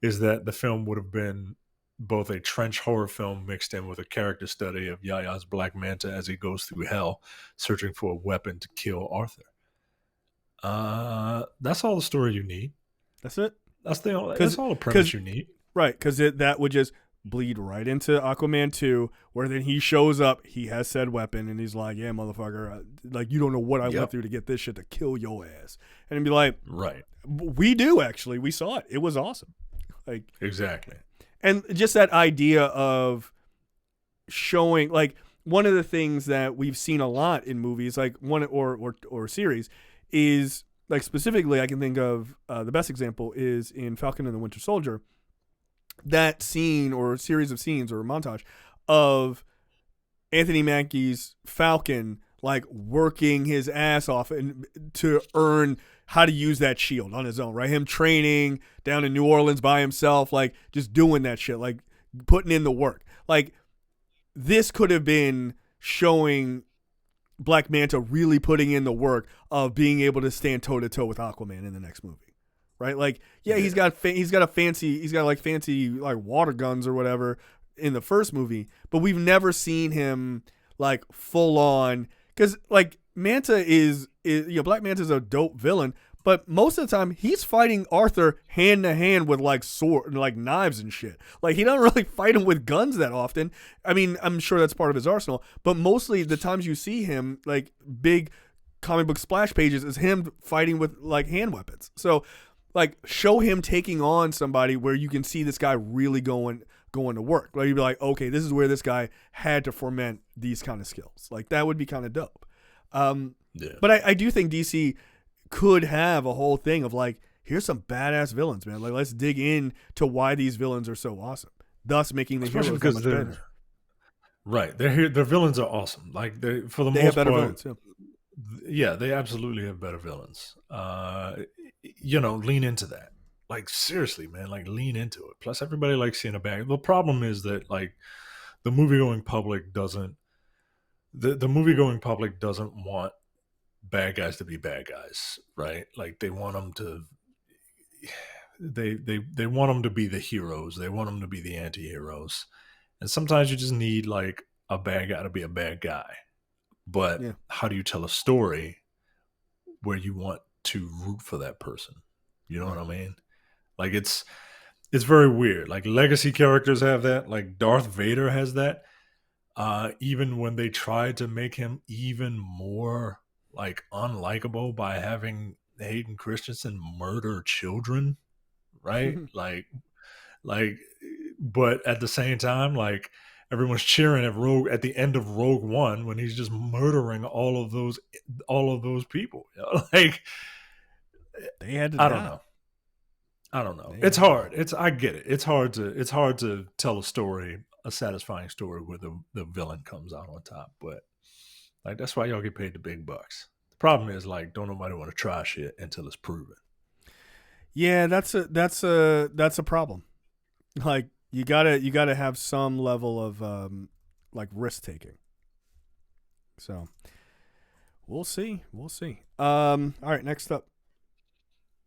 is that the film would have been both a Trench horror film mixed in with a character study of Yaya's Black Manta as he goes through hell searching for a weapon to kill Arthur. That's all the story you need. That's it. That's all the premise you need. Right, because that would just bleed right into Aquaman 2, where then he shows up, he has said weapon, and he's like, yeah, motherfucker, like, you don't know what I went through to get this shit to kill your ass. And he'd be like, right, we do, actually. We saw it. It was awesome. Like, exactly. And just that idea of showing, like, one of the things that we've seen a lot in movies, like one or series, is like specifically I can think of the best example is in Falcon and the Winter Soldier. That scene or series of scenes or montage of Anthony Mackie's Falcon like working his ass off and to earn how to use that shield on his own, right? Him training down in New Orleans by himself, like just doing that shit, like putting in the work. Like this could have been showing Black Manta really putting in the work of being able to stand toe to toe with Aquaman in the next movie, right? Like, yeah, he's got fancy like water guns or whatever in the first movie, but we've never seen him like full on, because like Manta is Black Manta is a dope villain, but most of the time he's fighting Arthur hand to hand with like sword, like knives and shit. Like he doesn't really fight him with guns that often. I mean, I'm sure that's part of his arsenal, but mostly the times you see him like big comic book splash pages is him fighting with like hand weapons. So like show him taking on somebody where you can see this guy really going to work. Like you'd be like, okay, this is where this guy had to ferment these kind of skills. Like that would be kind of dope. But I do think DC could have a whole thing of like, here's some badass villains, man. Like let's dig in to why these villains are so awesome, thus making the heroes that much better. Right, their villains are awesome. Like they have better villains. Yeah, they absolutely have better villains. Lean into that. Like seriously, man, like lean into it. Plus everybody likes seeing a bad. The problem is that like the movie-going public doesn't want bad guys to be bad guys, right? Like they want them to they want them to be the heroes. They want them to be the anti-heroes. And sometimes you just need like a bad guy to be a bad guy. But how do you tell a story where you want to root for that person? You know what I mean? Like it's very weird. Like legacy characters have that. Like Darth Vader has that. Even when they tried to make him even more like unlikable by having Hayden Christensen murder children, right? like, but at the same time, like everyone's cheering at the end of Rogue One when he's just murdering all of those people. You know? Like they had to die. I don't know. It's hard. I get it. It's hard to tell a satisfying story where the villain comes out on top. But like that's why y'all get paid the big bucks. The problem is like don't nobody want to try shit until it's proven. Yeah, that's a problem. Like you gotta have some level of like risk taking. So we'll see. All right, next up.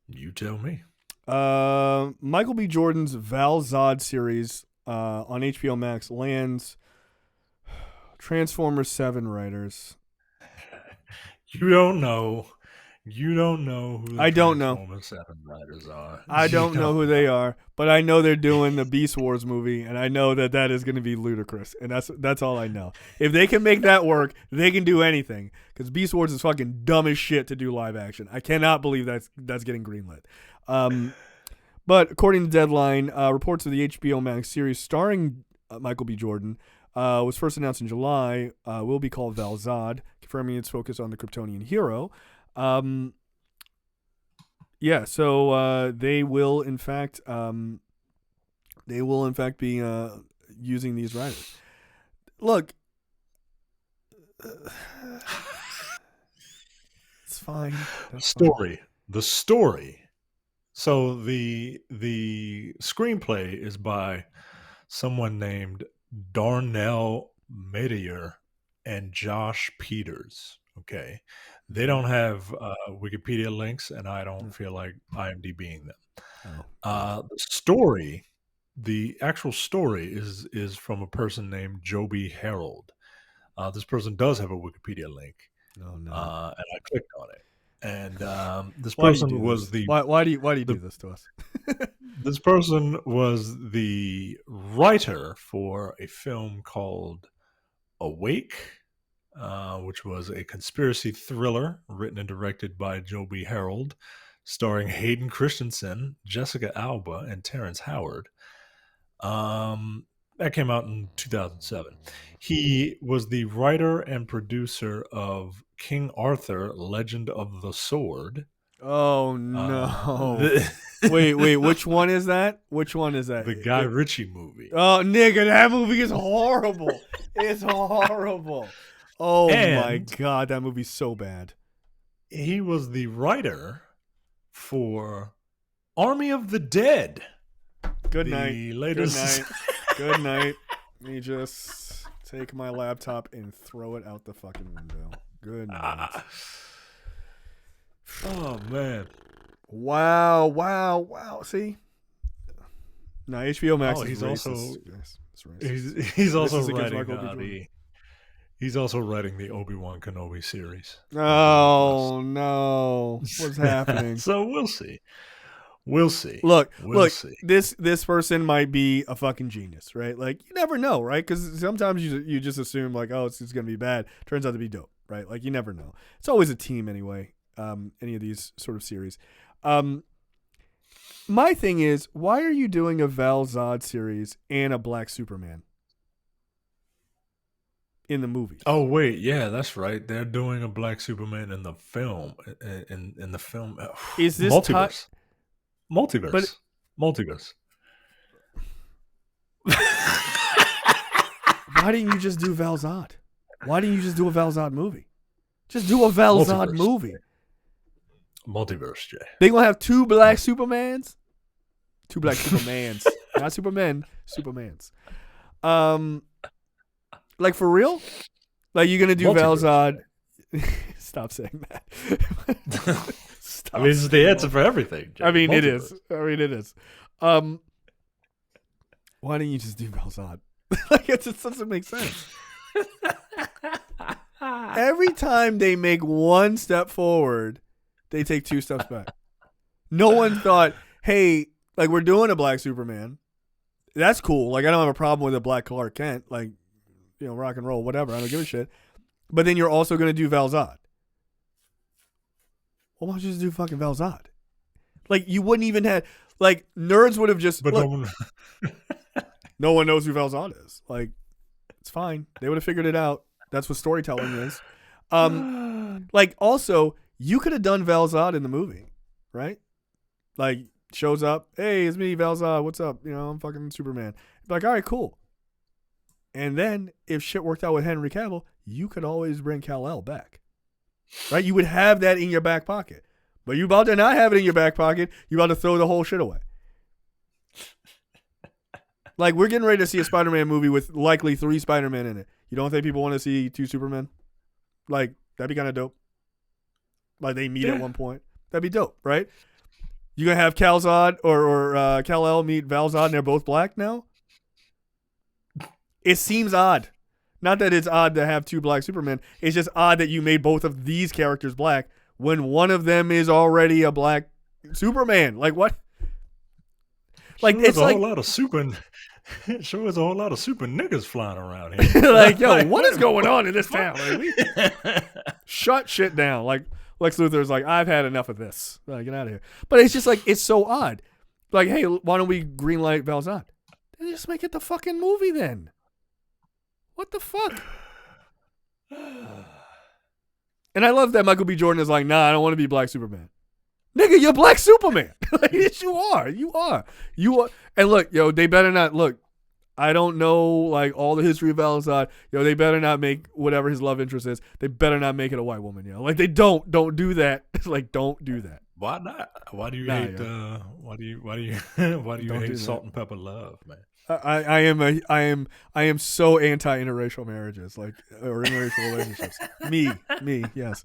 You tell me. Michael B. Jordan's Val-Zod series on HBO Max lands. Transformers 7 writers. You don't know who the Transformers 7 writers are. I don't know who they are, but I know they're doing the Beast Wars movie, and I know that is going to be ludicrous, and that's all I know. If they can make that work, they can do anything, because Beast Wars is fucking dumb as shit to do live action. I cannot believe that's getting greenlit. But according to Deadline, reports of the HBO Max series starring Michael B. Jordan was first announced in July, will be called Val-Zod, confirming its focus on the Kryptonian hero. So they will in fact be using these writers. Look, it's fine. The story. So the screenplay is by someone named Darnell Medeir and Josh Peters. Okay. They don't have Wikipedia links, and I don't feel like IMDb'ing them. The actual story is from a person named Joby Harold. This person does have a Wikipedia link. Oh no! And I clicked on it, and this person was the why do you do this to us? This person was the writer for a film called Awake. Which was a conspiracy thriller written and directed by Joby Harold, starring Hayden Christensen, Jessica Alba, and Terrence Howard. That came out in 2007. He was the writer and producer of King Arthur: Legend of the Sword. Oh no! Wait, which one is that? Which one is that? The Guy Ritchie movie. Oh, nigga, that movie is horrible. It's horrible. Oh my god, that movie's so bad. He was the writer for Army of the Dead. Good night. Latest... Good night. Let me just take my laptop and throw it out the fucking window. Good night. Oh man! Wow! See, no, HBO Max. He's racist. also It's racist. he's also writing he's also writing the Obi-Wan Kenobi series. Oh no! What's happening? So we'll see. We'll see. Look. See. This person might be a fucking genius, right? Like you never know, right? Because sometimes you just assume like, oh, it's gonna be bad. Turns out to be dope, right? Like you never know. It's always a team anyway. Any of these sort of series. My thing is, why are you doing a Val-Zod series and a Black Superman in the movie? Oh wait, yeah, that's right. They're doing a Black Superman in the film. In the film, is this multiverse? Multiverse. But multiverse. Why didn't you just do Val-Zod? Why didn't you just do a Val-Zod movie? Just do a Val-Zod movie. Multiverse, Jay. They gonna have two Black Supermans? Two Black Supermans. Not Supermen, Supermans. Like for real? Like you're gonna do Val-Zod? Stop saying that. I mean, this is the answer for everything, Jay. I mean, it is. Why didn't you just do Val-Zod? Like it just doesn't make sense. Every time they make one step forward, they take two steps back. No one thought, hey, like we're doing a Black Superman. That's cool. Like I don't have a problem with a Black Clark Kent. Like, you know, rock and roll, whatever. I don't give a shit. But then you're also going to do Val-Zod. Well, why don't you just do fucking Val-Zod? Like you wouldn't even have, like nerds would have just, but look, no one knows who Val-Zod is. Like it's fine. They would have figured it out. That's what storytelling is. Like also, you could have done Val-Zod in the movie, right? Like shows up, hey, it's me, Val-Zod. What's up? You know, I'm fucking Superman. Like, all right, cool. And then if shit worked out with Henry Cavill, you could always bring Kal-El back, right? You would have that in your back pocket. But you about to not have it in your back pocket. You about to throw the whole shit away. Like we're getting ready to see a Spider-Man movie with likely 3 Spider-Men in it. You don't think people want to see 2 Supermen? Like that'd be kind of dope. Like they meet at one point. That'd be dope, right? You gonna have Val-Zod or Kal-El meet Val-Zod and they're both black now? It seems odd. Not that it's odd to have 2 Black Supermen. It's just odd that you made both of these characters black when one of them is already a black Superman. Like what? Like it's like a whole lot of super. Sure, there's a whole lot of super niggas flying around here. Like, yo, what is going on in this town? Like, shut shit down. Like Lex Luthor's like, I've had enough of this. Like, get out of here. But it's just like it's so odd. Like, hey, why don't we greenlight Val-Zod? Then just make it the fucking movie then. What the fuck? And I love that Michael B. Jordan is like, nah, I don't want to be Black Superman. Nigga, you're Black Superman. Like, yes, you are. You are. And look, yo, they better not, look, I don't know, like, all the history of Val-Zod. Yo, they better not make whatever his love interest is. They better not make it a white woman, yo. Like, they don't do that. Like, don't do that. Why not? Why do you hate, why do you hate salt and pepper love, man? I am so anti interracial marriages, like, or interracial relationships. Me, yes.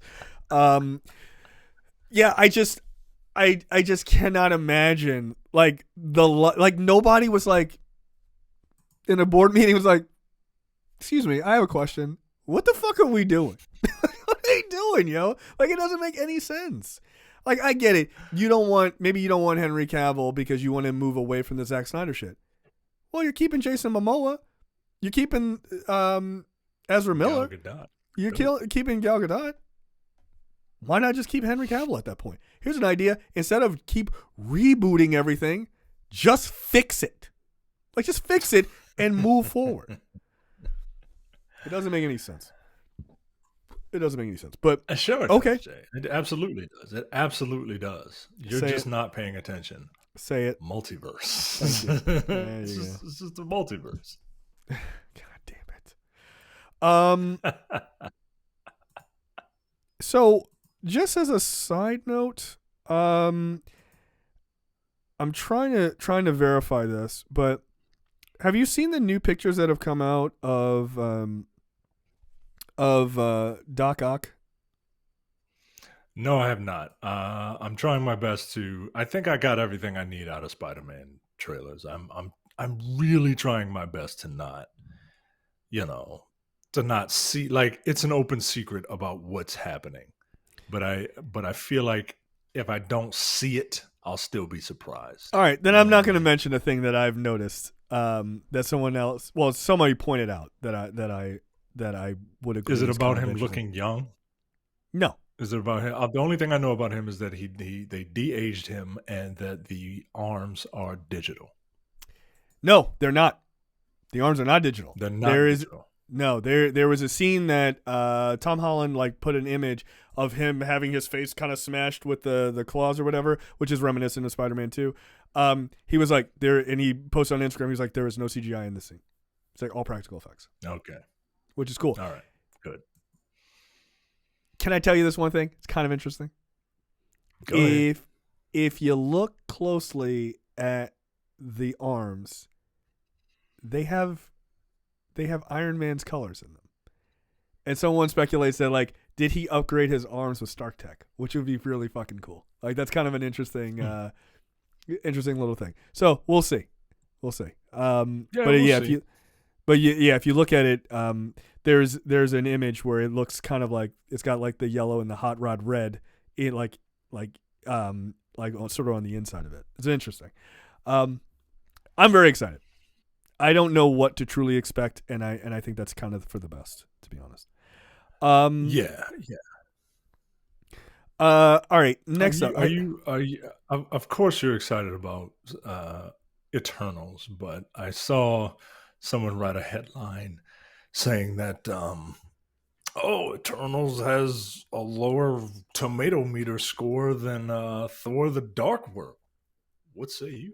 Yeah, I just cannot imagine like nobody was like in a board meeting was like, excuse me, I have a question. What the fuck are we doing? What are they doing, yo? Like it doesn't make any sense. Like I get it. Maybe you don't want Henry Cavill because you want to move away from the Zack Snyder shit. Well, you're keeping Jason Momoa. You're keeping Ezra Miller. You're keeping Gal Gadot. Why not just keep Henry Cavill at that point? Here's an idea. Instead of keep rebooting everything, just fix it. Like, just fix it and move forward. It doesn't make any sense. It doesn't make any sense. But Sure, it okay, does, Jay. It absolutely does. It absolutely does. You're Say just it. not paying attention. Say it. Multiverse. Thank you. There it's, you just, it's just a multiverse. God damn it. So just as a side note, I'm trying to verify this, but have you seen the new pictures that have come out of Doc Ock? No, I have not. I'm trying my best to. I think I got everything I need out of Spider-Man trailers. I'm really trying my best to not, to not see, like, it's an open secret about what's happening. But I feel like if I don't see it, I'll still be surprised. All right, then I'm not going to mention a thing that I've noticed that somebody pointed out that I would agree. Is it about him looking young? No. Is it about him? The only thing I know about him is that they de-aged him and that the arms are digital. No, they're not. The arms are not digital. They're not digital. There was a scene that Tom Holland put an image of him having his face kind of smashed with the claws or whatever, which is reminiscent of Spider-Man 2. He was like there, and he posted on Instagram. He was like, there was no CGI in this scene. It's like all practical effects. Okay, which is cool. All right, good. Can I tell you this one thing? It's kind of interesting. Go ahead. If you look closely at the arms, they have Iron Man's colors in them. And someone speculates that did he upgrade his arms with Stark Tech, which would be really fucking cool. That's kind of an interesting interesting little thing. So we'll see. We'll see. If you look at it, there's an image where it looks kind of like it's got the yellow and the hot rod red in sort of on the inside of it. It's interesting. I'm very excited. I don't know what to truly expect, and I think that's kind of for the best, to be honest. Yeah. All right. Next up, are you? Of course, you're excited about Eternals, but I saw someone write a headline saying that Eternals has a lower tomato meter score than Thor: The Dark World. What say you?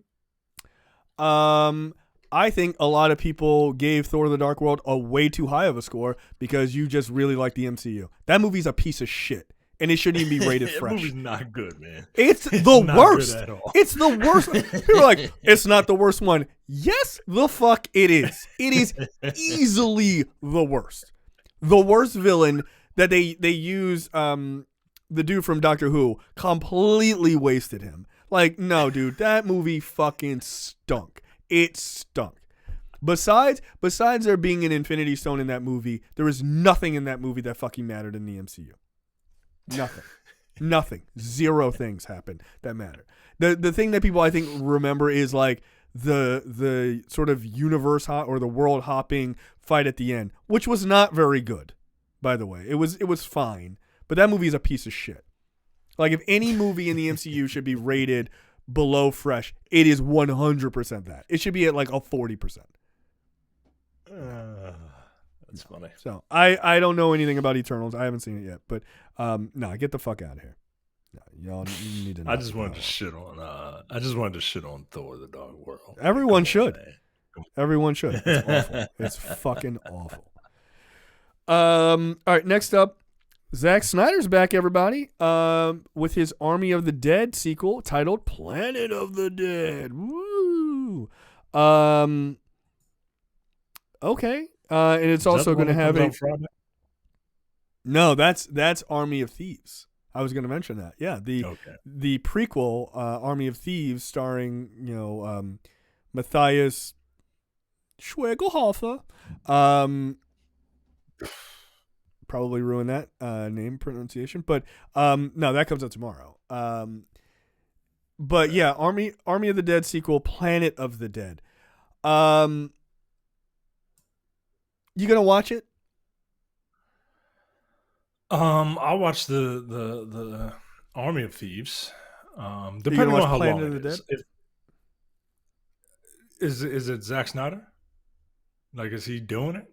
I think a lot of people gave Thor: The Dark World a way too high of a score because you just really like the MCU. That movie's a piece of shit, and it shouldn't even be rated fresh. That movie's not good, man. It's the worst. At all. It's the worst. People are like, it's not the worst one. Yes, the fuck it is. It is easily the worst. The worst villain that they use, the dude from Doctor Who, completely wasted him. No, dude, that movie fucking stunk. It stunk. Besides there being an Infinity Stone in that movie, there was nothing in that movie that fucking mattered in the MCU. Nothing. Nothing. Zero things happened that matter. The thing that people I think remember is the sort of universe or the world hopping fight at the end, which was not very good, by the way. It was fine, but that movie is a piece of shit. If any movie in the MCU should be rated below fresh, it is 100% that. It should be at a 40%. That's funny. So I don't know anything about Eternals. I haven't seen it yet, but no, get the fuck out of here. No, y'all need to know. I just wanted to shit on Thor: The Dark World. Everyone should. Everyone should. It's awful. It's fucking awful. All right, next up, Zack Snyder's back, everybody, with his Army of the Dead sequel titled Planet of the Dead. Woo! Okay. And it's also going to have a... No, that's Army of Thieves. I was going to mention that. Yeah, the prequel, Army of Thieves, starring, Matthias Schweigelhofer. Probably ruin that name pronunciation, but no, that comes out tomorrow. But yeah, Army of the Dead sequel, Planet of the Dead. You gonna watch it? I'll watch the Army of Thieves. Depending on how long it is. Is it Zack Snyder? Like, is he doing it?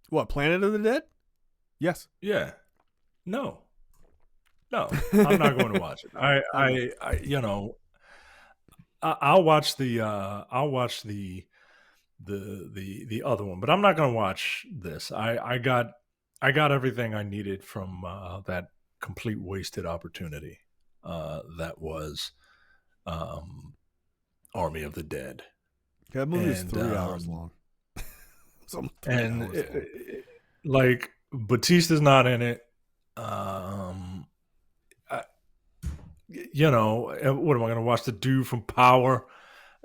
What, Planet of the Dead? Yes. Yeah. No. No, I'm not going to watch it. I you know, I'll watch the other one, but I'm not going to watch this. I got everything I needed from that complete wasted opportunity that was um, Army of the Dead. That movie is And 3 hours long. It's almost 3 and hours long. like Batista's not in it. Um, you know, what am I going to watch the dude from Power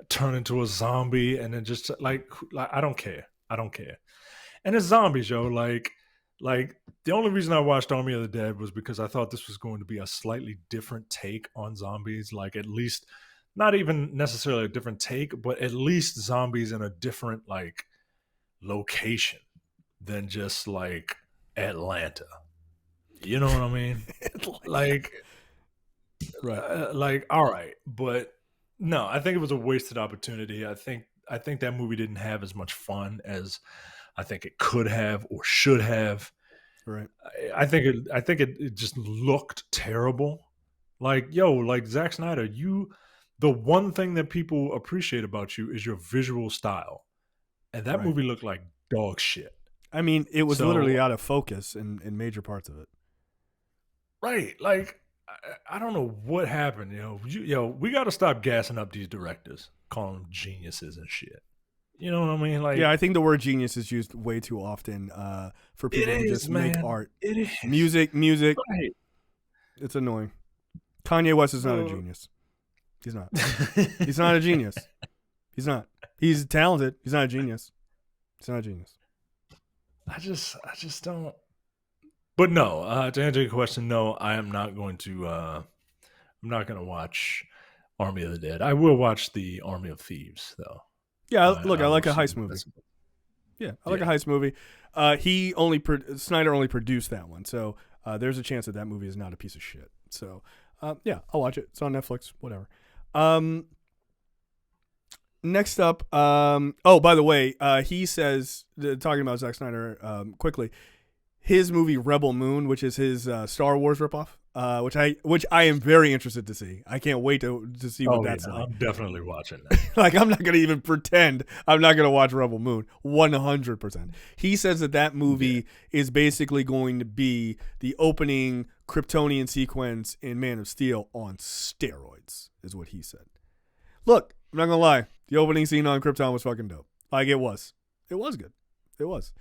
turn into a zombie and then just like I don't care. I don't care. And it's zombies, yo. Like the only reason I watched Army of the Dead was because I thought this was going to be a slightly different take on zombies. Like at least not even necessarily a different take, but at least zombies in a different like location than just like Atlanta. You know what I mean? Like Right. like all right, but no, I think it was a wasted opportunity. I think that movie didn't have as much fun as I think it could have or should have. Right. I think it just looked terrible. Like, yo, like Zack Snyder, the one thing that people appreciate about you is your visual style. And that Right. movie looked like dog shit. I mean, it was So- literally out of focus in major parts of it. Right. Like I don't know what happened, yo. We got to stop gassing up these directors, calling them geniuses and shit. You know what I mean? Like, Yeah, I think the word genius is used way too often for people who just make art. It is. Music. Right. It's annoying. Kanye West is not a genius. He's not. He's not a genius. He's not. He's talented. He's not a genius. He's not a genius. I just don't. But no, to answer your question, no, I am not going to. I'm not going to watch Army of the Dead. I will watch the Army of Thieves, though. Yeah, look, I like a will heist see movie. that's- Yeah, I like a heist movie. Snyder only produced that one, so there's a chance that movie is not a piece of shit. So yeah, I'll watch it. It's on Netflix. Whatever. Next up, oh, by the way, he says, talking about Zack Snyder quickly, his movie Rebel Moon, which is his Star Wars ripoff, which I am very interested to see. I can't wait to see what that's like. I'm definitely watching that. Like, I'm not going to even pretend I'm not going to watch Rebel Moon. 100%. He says that movie is basically going to be the opening Kryptonian sequence in Man of Steel on steroids, is what he said. Look, I'm not going to lie. The opening scene on Krypton was fucking dope. Like, it was. It was good. It was.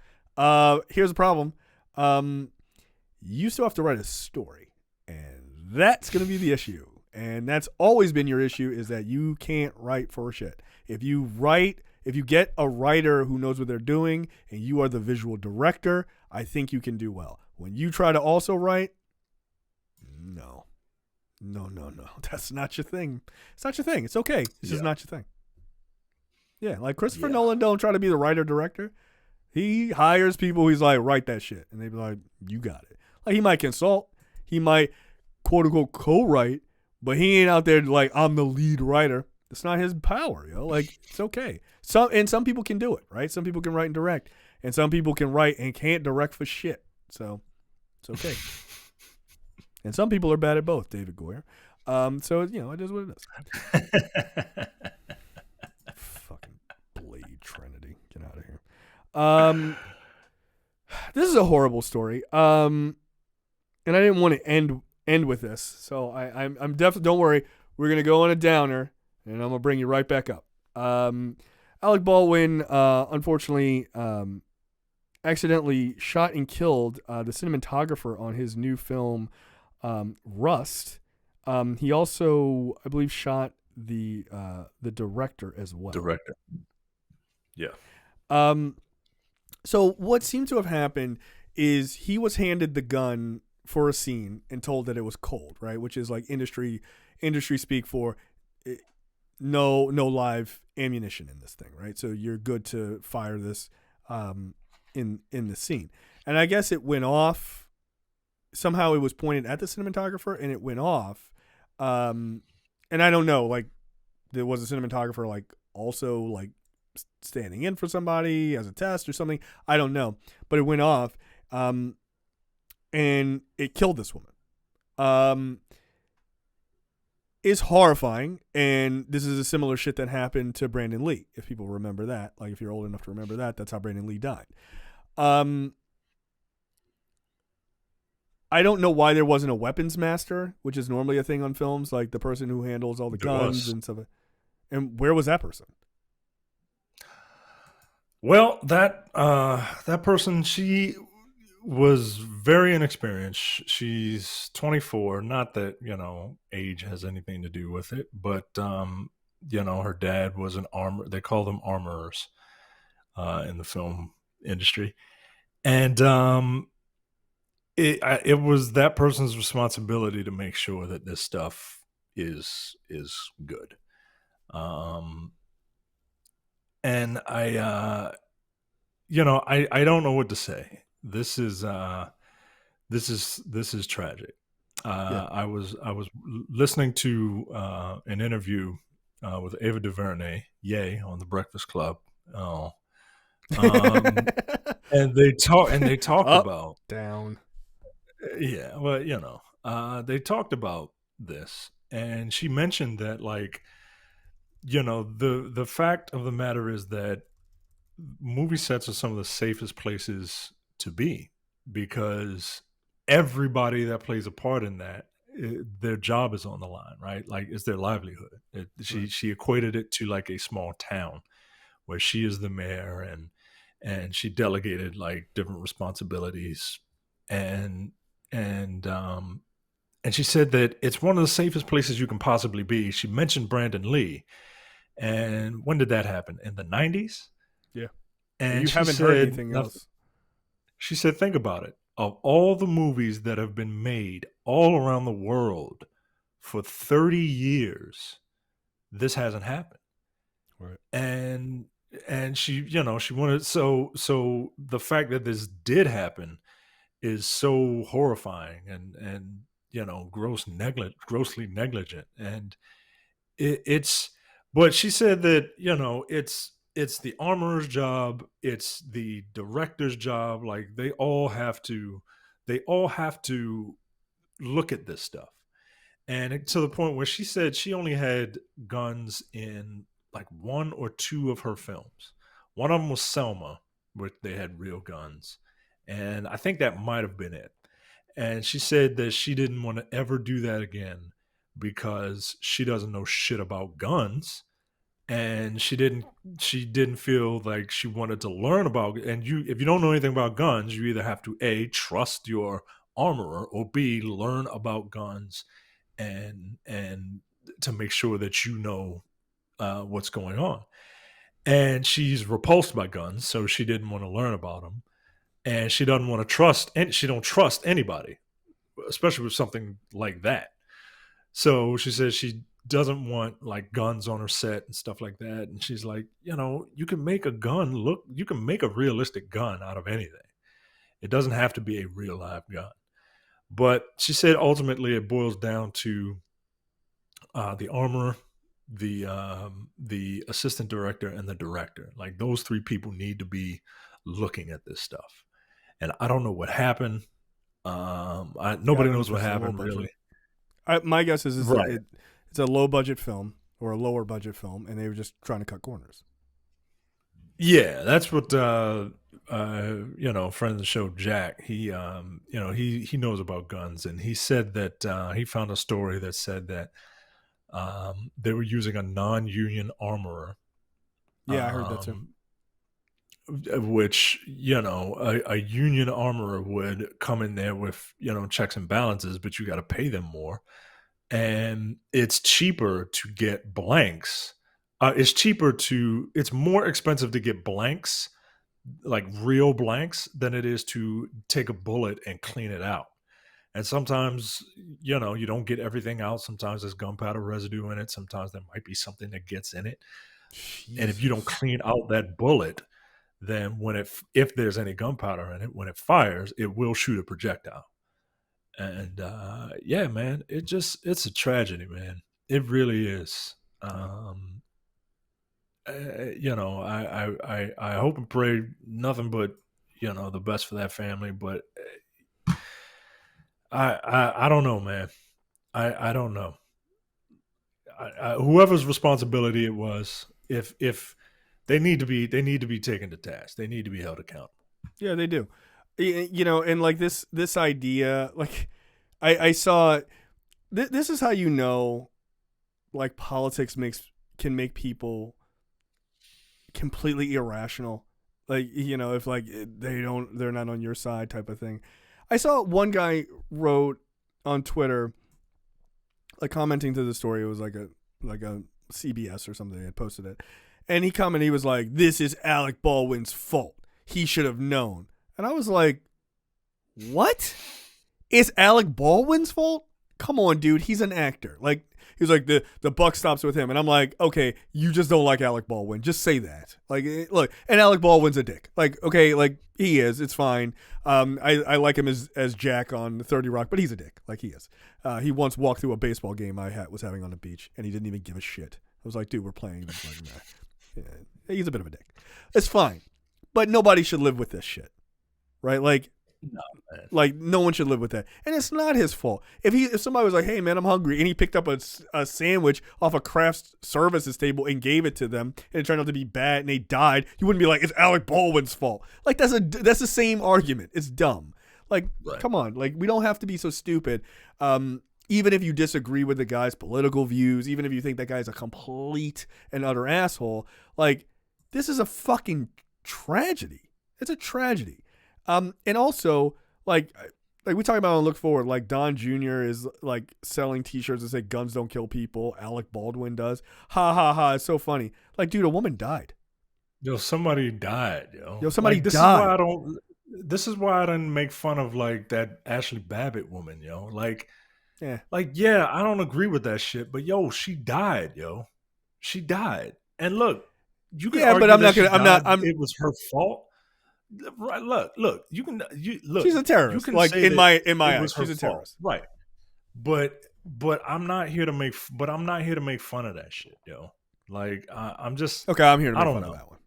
Here's the problem. You still have to write a story. And that's going to be the issue. And that's always been your issue, is that you can't write for shit. If you get a writer who knows what they're doing and you are the visual director, I think you can do well. When you try to also write, no. That's not your thing. It's not your thing. It's okay. It's just not your thing. Yeah, like Christopher Nolan don't try to be the writer-director. He hires people, he's like, write that shit. And they be like, you got it. Like, he might consult. He might, quote-unquote, co-write. But he ain't out there like, I'm the lead writer. It's not his power, yo. Like, it's okay. Some people can do it, right? Some people can write and direct. And some people can write and can't direct for shit. So, it's okay. And some people are bad at both, David Goyer. So, it is what it is. Fucking Blade Trinity. Get out of here. This is a horrible story. And I didn't want to end with this. So I'm definitely, don't worry. We're going to go on a downer and I'm going to bring you right back up. Alec Baldwin, unfortunately, accidentally shot and killed the cinematographer on his new film, Rust. He also, I believe, shot the director as well. Director. Yeah. So what seemed to have happened is he was handed the gun for a scene and told that it was cold, right? Which is like industry speak for no live ammunition in this thing, right? So you're good to fire this in the scene. And I guess it went off. Somehow it was pointed at the cinematographer and it went off. And I don't know, like, there was a cinematographer like also like standing in for somebody as a test or something. I don't know, but it went off, and it killed this woman. Is horrifying, and this is a similar shit that happened to Brandon Lee. If people remember that, like if you're old enough to remember that, that's how Brandon Lee died. I don't know why there wasn't a weapons master, which is normally a thing on films, like the person who handles all the guns and stuff. And where was that person? Well, that person, she was very inexperienced. She's 24. Not that, age has anything to do with it, but her dad was an armor. They call them armorers in the film industry, and it was that person's responsibility to make sure that this stuff is good. And I don't know what to say. This is tragic. I was listening to an interview with Ava DuVernay, on the Breakfast Club. And they talk Up, about down. Yeah, well, they talked about this, and she mentioned that, like, the fact of the matter is that movie sets are some of the safest places to be, because everybody that plays a part in that, their job is on the line, right? Like, it's their livelihood. She equated it to like a small town where she is the mayor, and she delegated like different responsibilities, and and she said that it's one of the safest places you can possibly be. She mentioned Brandon Lee, and when did that happen? In the 90s? Yeah. And you she haven't heard said anything else. She said, think about it. Of all the movies that have been made all around the world for 30 years, this hasn't happened. Right. And she, she wanted, so the fact that this did happen is so horrifying, and grossly negligent. And it's but she said that, it's the armorer's job, it's the director's job. Like, they all have to look at this stuff. And to the point where she said she only had guns in like one or two of her films. One of them was Selma, where they had real guns, and I think that might have been it. And she said that she didn't want to ever do that again because she doesn't know shit about guns, and she didn't feel like she wanted to learn about. And if you don't know anything about guns, you either have to A, trust your armorer, or B, learn about guns, and to make sure that what's going on. And she's repulsed by guns, so she didn't want to learn about them, and she doesn't want to trust, and she don't trust anybody, especially with something like that. So she says she doesn't want like guns on her set and stuff like that. And she's like, you can make a realistic gun out of anything. It doesn't have to be a real live gun. But she said ultimately it boils down to the armorer, the assistant director, and the director. Like, those three people need to be looking at this stuff. And I don't know what happened. Nobody knows what happened, really. My guess is Right. it's a low budget film or a lower budget film, and they were just trying to cut corners. Yeah, that's what friend of the show, Jack. He he knows about guns, and he said that he found a story that said that they were using a non-union armorer. Yeah, I heard that too. Which, a union armorer would come in there with, checks and balances, but you got to pay them more. And it's cheaper to get blanks. It's more expensive to get blanks, like real blanks, than it is to take a bullet and clean it out. And sometimes, you don't get everything out. Sometimes there's gunpowder residue in it. Sometimes there might be something that gets in it. Jesus. And if you don't clean out that bullet, then if there's any gunpowder in it, when it fires, it will shoot a projectile. And yeah, man, it's a tragedy, man. It really is. I hope and pray nothing but the best for that family. But I don't know, man. I don't know. Whoever's responsibility it was, if they need to be taken to task, they need to be held accountable. Yeah, they do. And like this idea, like I saw. This is how like politics can make people completely irrational. Like if like they're not on your side type of thing. I saw one guy wrote on Twitter, like commenting to the story. It was like a CBS or something. They had posted it, and he commented. He was like, "This is Alec Baldwin's fault. He should have known." And I was like, "What? It's Alec Baldwin's fault? Come on, dude. He's an actor." Like he was like, the buck stops with him, and I'm like, okay, you just don't like Alec Baldwin. Just say that. Like, look, and Alec Baldwin's a dick. Like, okay, like he is. It's fine. I like him as Jack on 30 Rock, but he's a dick. Like he is. He once walked through a baseball game I was having on the beach, and he didn't even give a shit. I was like, dude, we're playing. Like, nah. Yeah, he's a bit of a dick. It's fine, but nobody should live with this shit, right? Like. No, man. Like no one should live with that, and it's not his fault. If somebody was like, "Hey man, I'm hungry," and he picked up a sandwich off a craft services table and gave it to them, and it turned out to be bad, and they died, you wouldn't be like, "It's Alec Baldwin's fault." Like that's the same argument. It's dumb. Like come on, like we don't have to be so stupid. Even if you disagree with the guy's political views, even if you think that guy's a complete and utter asshole, like this is a fucking tragedy. It's a tragedy. And also, like we talk about on Look Forward, like Don Jr. is like selling T-shirts that say "Guns don't kill people." Alec Baldwin does. Ha ha ha! It's so funny. Like, dude, a woman died. Yo, somebody died. Somebody like, died. This is why I didn't make fun of like that Ashley Babbitt woman. Like, yeah, I don't agree with that shit, but she died. She died. And look, you can argue but I'm that not gonna. it was her fault. Right, look. You look. She's a terrorist. You can like in my eyes, she's a terrorist. Right. But I'm not here to make. But I'm not here to make fun of that shit, Like I'm just okay. I'm here to make fun of that one.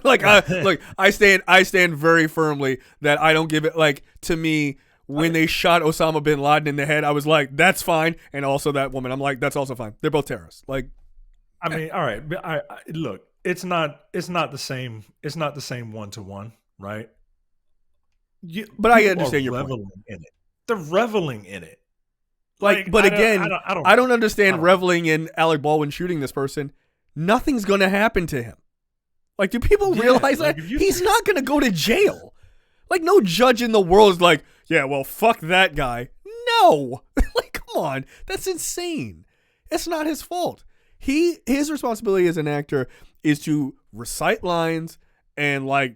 Like I stand very firmly that I don't give it. Like to me, when they shot Osama bin Laden in the head, I was like, that's fine. And also that woman, I'm like, that's also fine. They're both terrorists. Like, I mean, all right. But I look. It's not the same. It's not the same 1-to-1, right? But I understand your point. In it. They're reveling in it. Like, but again, I don't understand reveling in Alec Baldwin shooting this person. Nothing's going to happen to him. Like, do people realize that he's not going to go to jail? Like, no judge in the world is like, yeah, well, fuck that guy. No, like, come on, that's insane. It's not his fault. His responsibility as an actor is to recite lines and like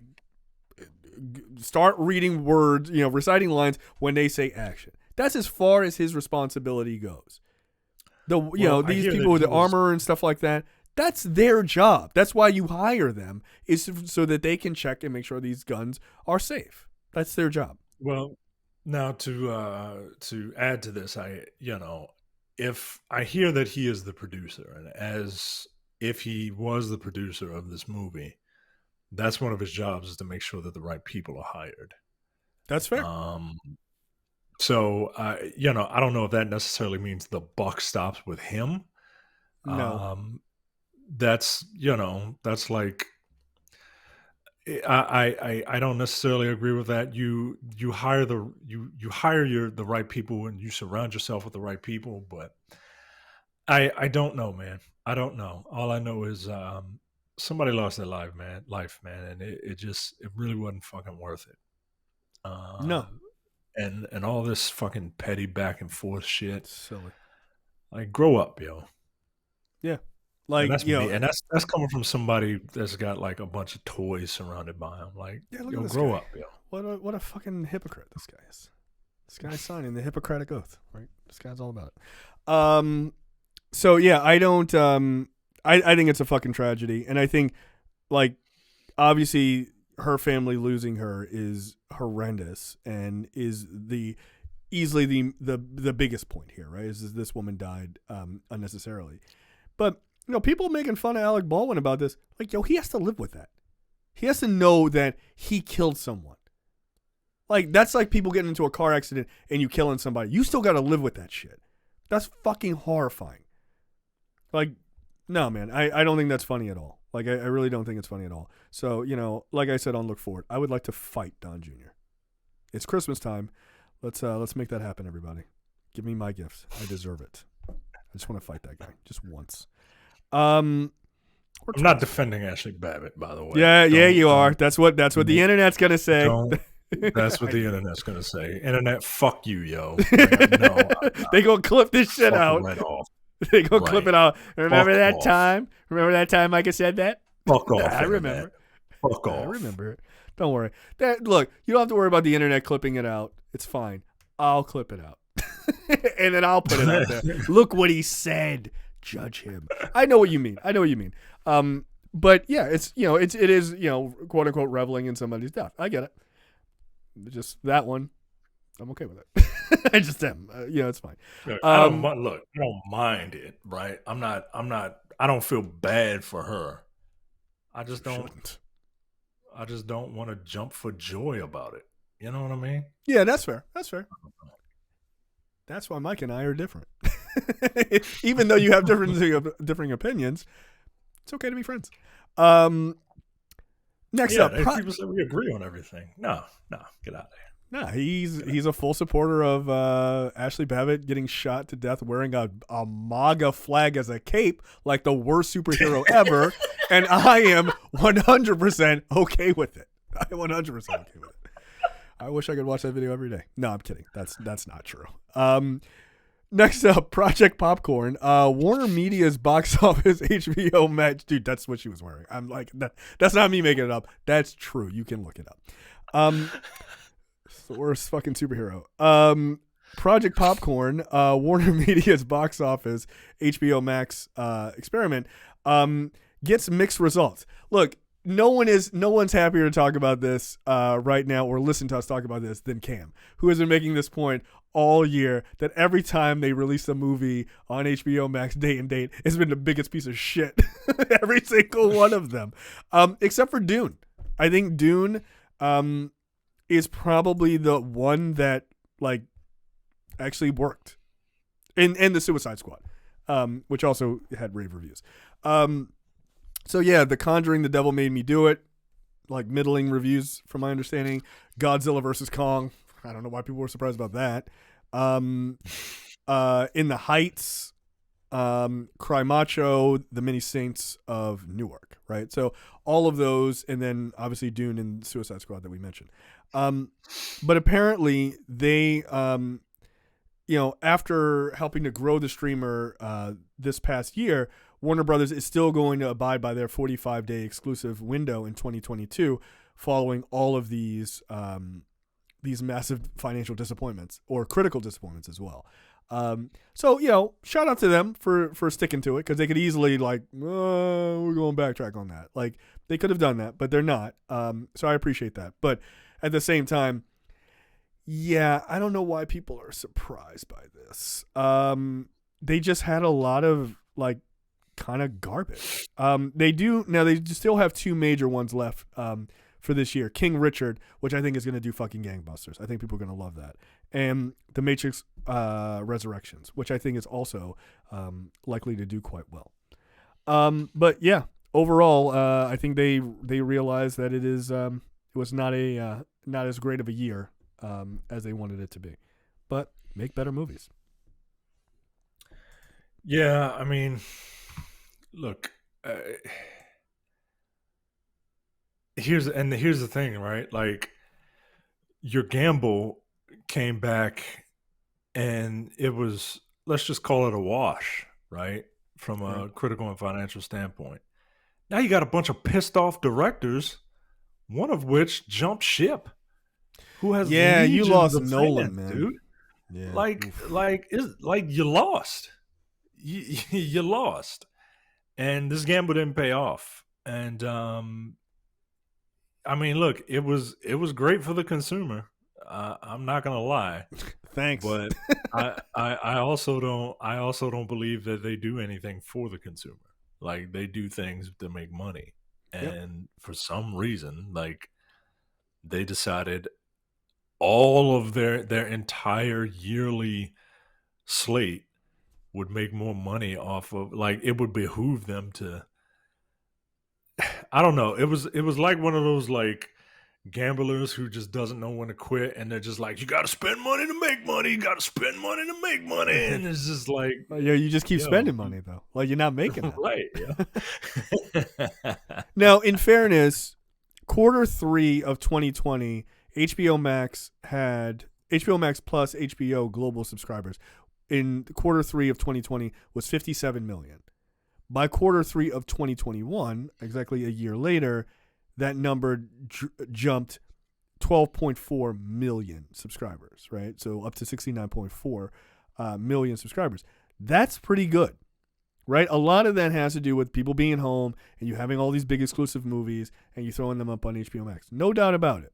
start reading words, reciting lines when they say action. That's as far as his responsibility goes. These people with the armor and stuff like that, that's their job. That's why you hire them, is so that they can check and make sure these guns are safe. That's their job. Well, now to add to this, if I hear that he is the producer, and as if he was the producer of this movie, that's one of his jobs, is to make sure that the right people are hired. That's fair. So I don't know if that necessarily means the buck stops with him. No. That's like, I don't necessarily agree with that. You hire the right people and you surround yourself with the right people, but I don't know, man. I don't know. All I know is somebody lost their life, man, and it really wasn't fucking worth it. No. And all this fucking petty back and forth shit. Silly. Like, grow up, yo. Yeah. Like, and that's coming from somebody that's got like a bunch of toys surrounded by him. Like, grow up, yo. What a fucking hypocrite this guy is. This guy's signing the Hippocratic Oath, right? This guy's all about it. So yeah, I don't. I think it's a fucking tragedy, and I think, like, obviously her family losing her is horrendous, and is easily the biggest point here, right? Is this woman died unnecessarily, but people making fun of Alec Baldwin about this. Like, yo, he has to live with that. He has to know that he killed someone. Like, that's like people getting into a car accident and you killing somebody. You still got to live with that shit. That's fucking horrifying. Like, no, man, I don't think that's funny at all. Like, I really don't think it's funny at all. So, like I said on Look Forward, I would like to fight Don Jr. It's Christmas time. Let's make that happen, everybody. Give me my gifts. I deserve it. I just want to fight that guy just once. I'm not defending Ashley Babbitt, by the way. Yeah, you are. That's what the internet's gonna say. That's what the internet's gonna say. Internet, fuck you, yo. Like, no, they gonna clip this shit out. Right off. They gonna clip it out. Remember Fuck that off. time? Remember that time Micah said that? Fuck off. I remember. Fuck off. I remember it. Don't worry. Look, you don't have to worry about the internet clipping it out. It's fine. I'll clip it out. And then I'll put it out there. Look what he said. Judge him. I know what you mean. But yeah, it is quote unquote reveling in somebody's death. I get it. Just that one, I'm okay with it. I just am. It's fine. I don't mind it, right? I don't feel bad for her. I just don't want to jump for joy about it. You know what I mean? Yeah, that's fair. That's why Mike and I are different. Even though you have differing opinions, it's okay to be friends. Next up, people say we agree on everything. No, get out of here. No, he's a full supporter of Ashley Babbitt getting shot to death wearing a MAGA flag as a cape, like the worst superhero ever, and I am 100% okay with it. I am 100% okay with it. I wish I could watch that video every day. No, I'm kidding. That's not true. Next up, Project Popcorn. Warner Media's box office HBO Max. Dude, that's what she was wearing. I'm like, that's not me making it up. That's true. You can look it up. It's the worst fucking superhero. Project Popcorn, Warner Media's box office HBO Max experiment, gets mixed results. Look, no one's happier to talk about this right now or listen to us talk about this than Cam, who has been making this point all year that every time they release a movie on HBO Max day and date, it's been the biggest piece of shit. Every single one of them, except for Dune. I think Dune is probably the one that like actually worked, and the Suicide Squad, which also had rave reviews. So yeah, The Conjuring, The Devil Made Me Do It, like middling reviews from my understanding. Godzilla versus Kong, I don't know why people were surprised about that. In the Heights, Cry Macho, The Many Saints of Newark, right? So all of those, and then obviously Dune and Suicide Squad that we mentioned. But apparently they, after helping to grow the streamer this past year, Warner Brothers is still going to abide by their 45-day exclusive window in 2022, following all of these massive financial disappointments or critical disappointments as well. So shout out to them for sticking to it, because they could easily we're going backtrack on that. Like, they could have done that, but they're not. So I appreciate that. But at the same time, yeah, I don't know why people are surprised by this. They just had a lot of kind of garbage. They still have two major ones left for this year. King Richard, which I think is going to do fucking gangbusters. I think people are going to love that. And The Matrix Resurrections, which I think is also likely to do quite well. But yeah, overall, I think they realized that it was not as great of a year as they wanted it to be. But make better movies. Yeah, I mean, look, here's the thing, right? Like, your gamble came back and it was, let's just call it a wash, right? From a critical and financial standpoint. Now you got a bunch of pissed off directors, one of which jumped ship. Who has you lost fans, Nolan, man. Dude. Yeah. You lost. You lost. And this gamble didn't pay off. And I mean, look, it was great for the consumer. I'm not gonna lie. Thanks. But I also don't believe that they do anything for the consumer. Like they do things to make money. Yep. And for some reason, like they decided all of their entire yearly slate would make more money off of, like, it would behoove them to, I don't know. It was like one of those like gamblers who just doesn't know when to quit, and they're just like, you got to spend money to make money. You got to spend money to make money, and it's just like, Yeah, you just keep yo, spending money though. Like you're not making it. right? Yeah. Now, in fairness, Q3 of 2020, HBO Max plus HBO global subscribers in Q3 of 2020 was 57 million. By Q3 of 2021, exactly a year later, that number jumped 12.4 million subscribers, right? So up to 69.4 million subscribers. That's pretty good, right? A lot of that has to do with people being home and you having all these big exclusive movies and you throwing them up on HBO Max. No doubt about it.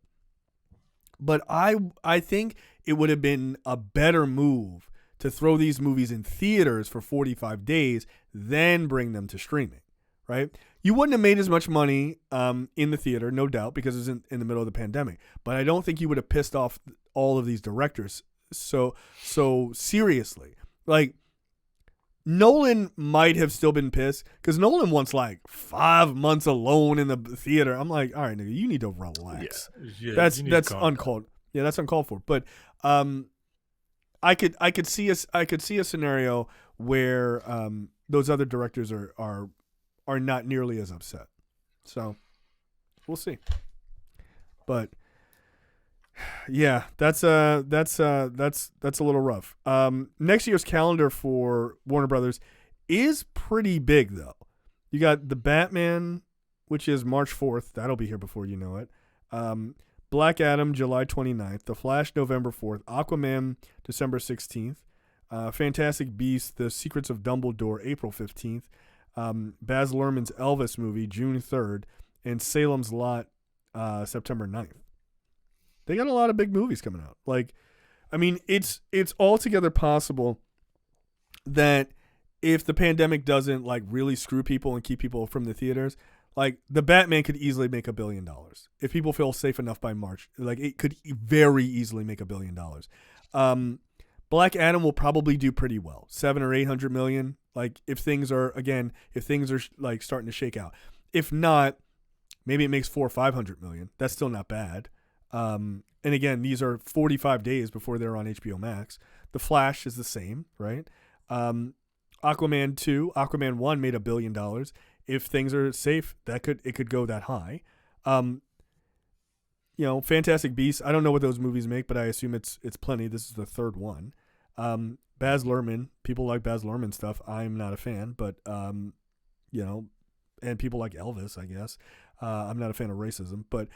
But I think it would have been a better move to throw these movies in theaters for 45 days, then bring them to streaming, right? You wouldn't have made as much money in the theater, no doubt, because it was in the middle of the pandemic. But I don't think you would have pissed off all of these directors so seriously. Like, Nolan might have still been pissed, because Nolan wants like 5 months alone in the theater. I'm like, all right, nigga, you need to relax. Yeah, that's uncalled. Yeah, that's uncalled for. But I could see a scenario where those other directors are not nearly as upset. So we'll see. But yeah, that's a little rough. Next year's calendar for Warner Brothers is pretty big though. You got the Batman, which is March 4th. That'll be here before you know it. Black Adam, July 29th. The Flash, November 4th. Aquaman, December 16th. Fantastic Beasts, The Secrets of Dumbledore, April 15th. Baz Luhrmann's Elvis movie, June 3rd. And Salem's Lot, September 9th. They got a lot of big movies coming out. Like, I mean, it's altogether possible that if the pandemic doesn't like really screw people and keep people from the theaters, like the Batman could easily make $1 billion. If people feel safe enough by March, like it could very easily make $1 billion. Black Adam will probably do pretty well, 700 or 800 million. Like if things are like starting to shake out. If not, maybe it makes 400 or 500 million. That's still not bad. And again, these are 45 days before they're on HBO Max. The Flash is the same, right? Aquaman 2, Aquaman 1 made $1 billion. If things are safe, it could go that high. Fantastic Beasts. I don't know what those movies make, but I assume it's plenty. This is the third one. Baz Luhrmann. People like Baz Luhrmann stuff. I'm not a fan, but and people like Elvis, I guess. I'm not a fan of racism, but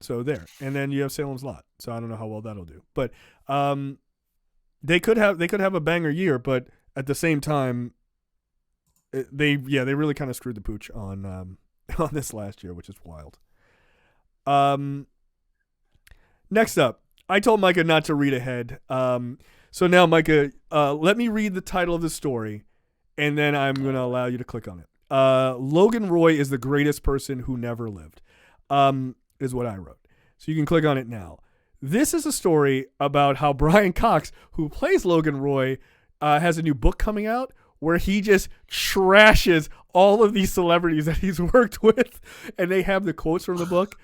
so there. And then you have Salem's Lot. So I don't know how well that'll do, but they could have a banger year, but at the same time, they really kind of screwed the pooch on this last year, which is wild. Next up, I told Micah not to read ahead. So now, Micah, let me read the title of the story, and then I'm going to allow you to click on it. Logan Roy is the greatest person who never lived, is what I wrote. So you can click on it now. This is a story about how Brian Cox, who plays Logan Roy, has a new book coming out where he just trashes all of these celebrities that he's worked with, and they have the quotes from the book.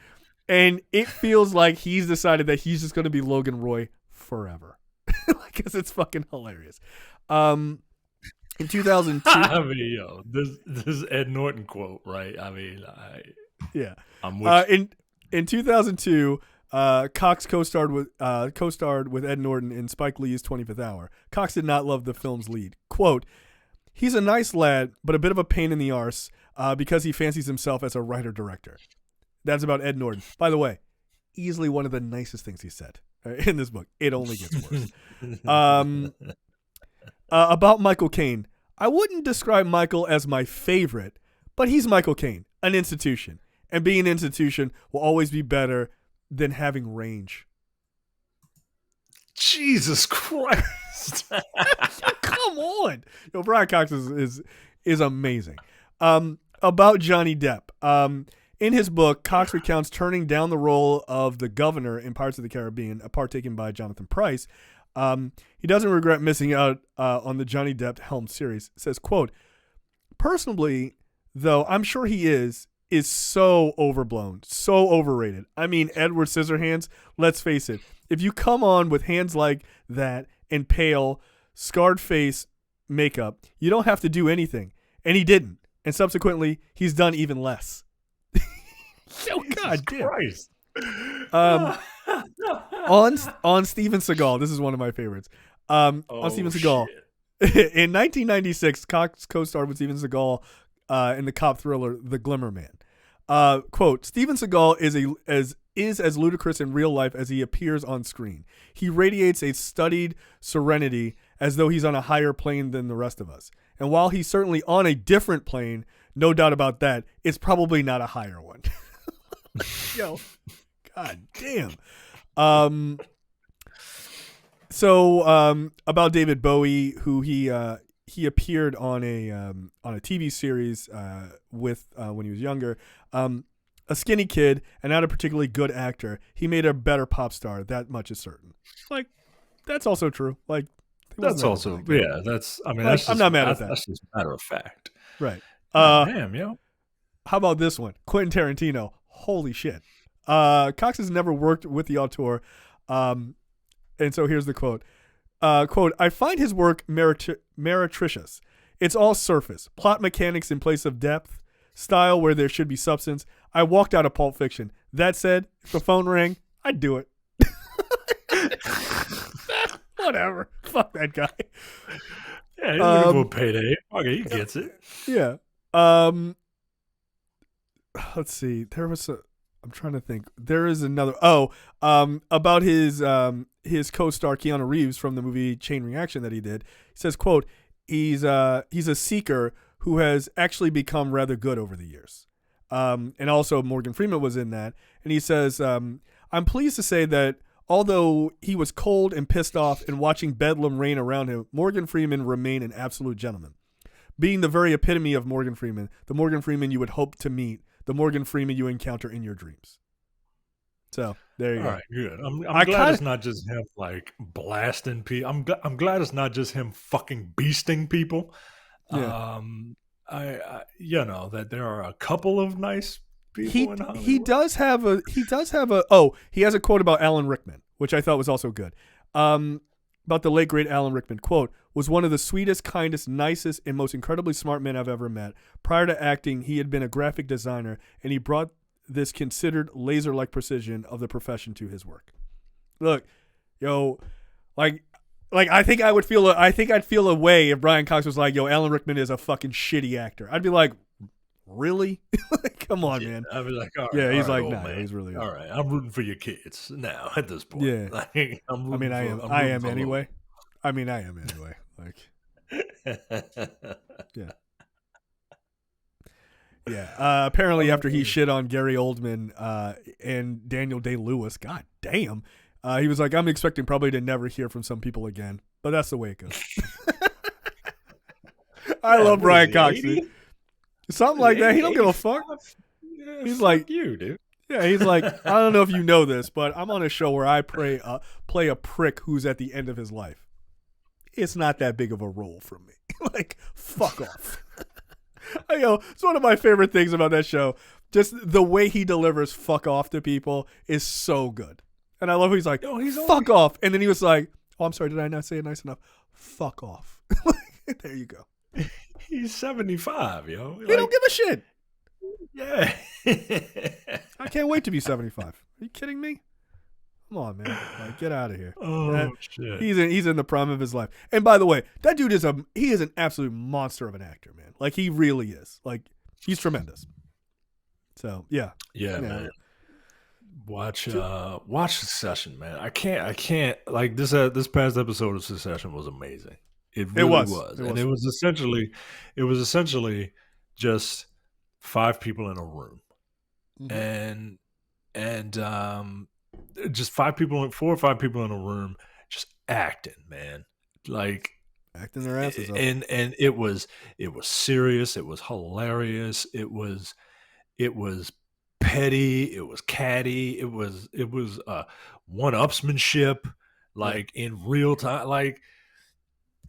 And it feels like he's decided that he's just going to be Logan Roy forever. Because it's fucking hilarious. In 2002. I mean, this Ed Norton quote, right? I mean, yeah. I'm with in 2002, Cox co-starred with Ed Norton in Spike Lee's 25th Hour. Cox did not love the film's lead. Quote, "He's a nice lad, but a bit of a pain in the arse because he fancies himself as a writer-director." That's about Ed Norton. By the way, easily one of the nicest things he said in this book. It only gets worse. About Michael Caine. I wouldn't describe Michael as my favorite, but he's Michael Caine, an institution. And being an institution will always be better than having range. Jesus Christ. Come on. Brian Cox is amazing. About Johnny Depp. In his book, Cox recounts turning down the role of the governor in Pirates of the Caribbean, a part taken by Jonathan Pryce. He doesn't regret missing out on the Johnny Depp helmed series. It says, quote, personally, though, I'm sure he is so overblown, so overrated. I mean, Edward Scissorhands, let's face it. If you come on with hands like that and pale, scarred face makeup, you don't have to do anything. And he didn't. And subsequently, he's done even less. Oh, God damn. Christ. On Steven Seagal, this is one of my favorites. On Steven Seagal. In 1996, Cox co-starred with Steven Seagal in the cop thriller The Glimmer Man. Quote, Steven Seagal is as ludicrous in real life as he appears on screen. He radiates a studied serenity as though he's on a higher plane than the rest of us. And while he's certainly on a different plane, no doubt about that, it's probably not a higher one. Yo, God damn. So about David Bowie, who he appeared on a TV series with when he was younger. A skinny kid and not a particularly good actor. He made a better pop star. That much is certain. Like, that's also true. Like, that's also That's I mean, like, that's just, I'm not mad at that. That's just a matter of fact. Right. Damn, yo. How about this one? Quentin Tarantino. Holy shit. Cox has never worked with the auteur. And so here's the quote. Quote, I find his work meretricious. It's all surface. Plot mechanics in place of depth. Style where there should be substance. I walked out of Pulp Fiction. That said, if the phone rang, I'd do it. Whatever. Fuck that guy. Yeah, he's looking for a payday. Okay, he gets it. Yeah. Let's see. I'm trying to think. There is another. About his co-star Keanu Reeves from the movie Chain Reaction that he did. He says, "quote He's a seeker who has actually become rather good over the years." And also Morgan Freeman was in that, and he says, "I'm pleased to say that although he was cold and pissed off and watching bedlam reign around him, Morgan Freeman remained an absolute gentleman, being the very epitome of Morgan Freeman, the Morgan Freeman you would hope to meet." The Morgan Freeman you encounter in your dreams. So there you go. All right, good. I'm glad it's not just him like blasting people. I'm glad it's not just him fucking beasting people. Yeah. I that there are a couple of nice people in Hollywood. He has a quote about Alan Rickman, which I thought was also good. About the late great Alan Rickman, quote, was one of the sweetest, kindest, nicest, and most incredibly smart men I've ever met. Prior to acting, he had been a graphic designer, and he brought this considered laser-like precision of the profession to his work. Look, yo, like I think I'd feel a way if Brian Cox was like, yo, Alan Rickman is a fucking shitty actor. I'd be like, really? Like, come on, man. I'd be like, all right, yeah, he's all right, like, nah, man. he's really all right. I'm rooting for your kids now at this point. Yeah, like, I am anyway. Like, yeah. Yeah. Apparently, after he shit on Gary Oldman and Daniel Day-Lewis, god damn, he was like, I'm expecting probably to never hear from some people again, but that's the way it goes. I love Brian Cox. Something like that. He don't give a fuck. Yeah, he's like, you, dude. Yeah, he's like, I don't know if you know this, but I'm on a show where I play a prick who's at the end of his life. It's not that big of a role for me. Like, fuck off. It's one of my favorite things about that show. Just the way he delivers fuck off to people is so good. And I love how he's like, fuck off. And then he was like, oh, I'm sorry, did I not say it nice enough? Fuck off. There you go. He's 75, yo. He don't give a shit. Yeah. I can't wait to be 75. Are you kidding me? Come on, man. Like, get out of here. Oh, shit. He's in the prime of his life. And by the way, that dude is an absolute monster of an actor, man. Like, he really is. Like, he's tremendous. So, yeah. Yeah, man. Watch Succession, man. I can't like this past episode of Succession was amazing. It really was. And it was essentially just 5 people in a room. Mm-hmm. And just 4 or 5 people in a room just acting, man. Like, Acting their asses up. And it was serious. It was hilarious. It was petty. It was catty. It was one-upsmanship, like in real time. Like,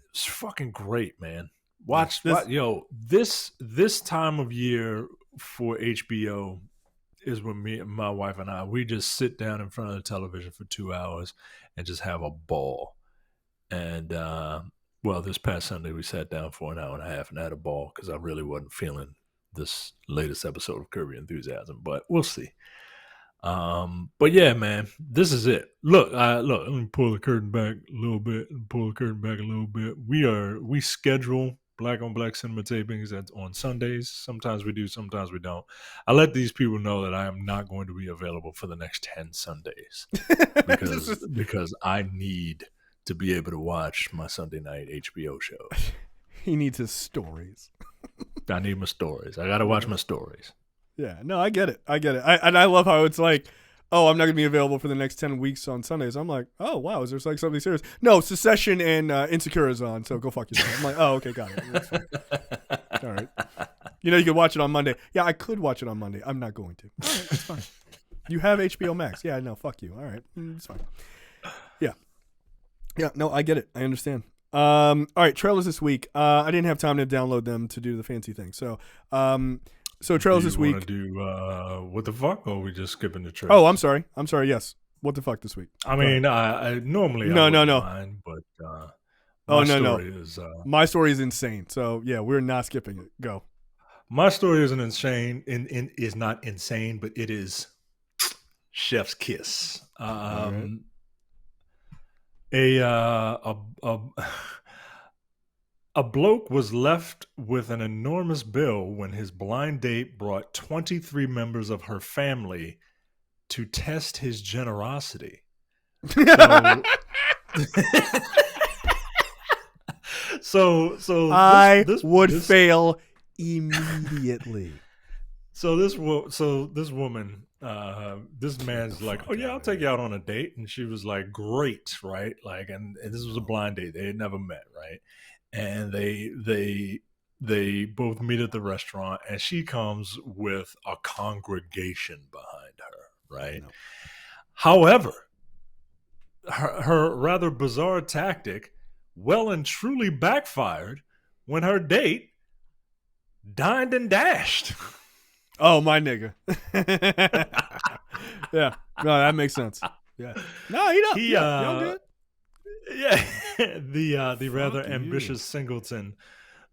it's fucking great, man. Watch this time of year for HBO is when me and my wife and we just sit down in front of the television for 2 hours and just have a ball. And this past Sunday we sat down for an hour and a half and had a ball because I really wasn't feeling this latest episode of Curb Your Enthusiasm, but we'll see. But yeah, man, this is it. Look, let me pull the curtain back a little bit. We schedule Black on Black cinema tapings on Sundays. Sometimes we do, sometimes we don't. I let these people know that I am not going to be available for the next 10 Sundays because I need to be able to watch my Sunday night HBO shows. He needs his stories. I need my stories. I got to watch my stories. Yeah, no, I get it. I love how it's like, oh, I'm not going to be available for the next 10 weeks on Sundays. I'm like, oh, wow, is there like something serious? No, Secession and Insecure is on, so go fuck yourself. I'm like, oh, okay, got it. That's fine. All right. You know, you could watch it on Monday. Yeah, I could watch it on Monday. I'm not going to. All right, that's fine. You have HBO Max. Yeah, no, fuck you. All right, it's fine. Yeah. Yeah, no, I get it. I understand. All right, trailers this week. I didn't have time to download them to do the fancy thing. So trailers this week. Do you want to do what the fuck, or are we just skipping the trailers? Oh, I'm sorry. Yes. What the fuck this week? I mean, I normally no. Mind, but my story is insane. So yeah, we're not skipping it. Go. My story isn't insane. Is not insane, but it is chef's kiss. Right. A bloke was left with an enormous bill when his blind date brought 23 members of her family to test his generosity. So I would fail immediately. So this woman, this man's like, oh yeah, I'll take you out on a date, and she was like, great, right? Like, and this was a blind date; they had never met, right? And they both meet at the restaurant, and she comes with a congregation behind her, right? No. However, her rather bizarre tactic well and truly backfired when her date dined and dashed. Oh, my nigga. Yeah. No, that makes sense. Yeah. No, you don't. You don't do it. Yeah. The rather ambitious singleton.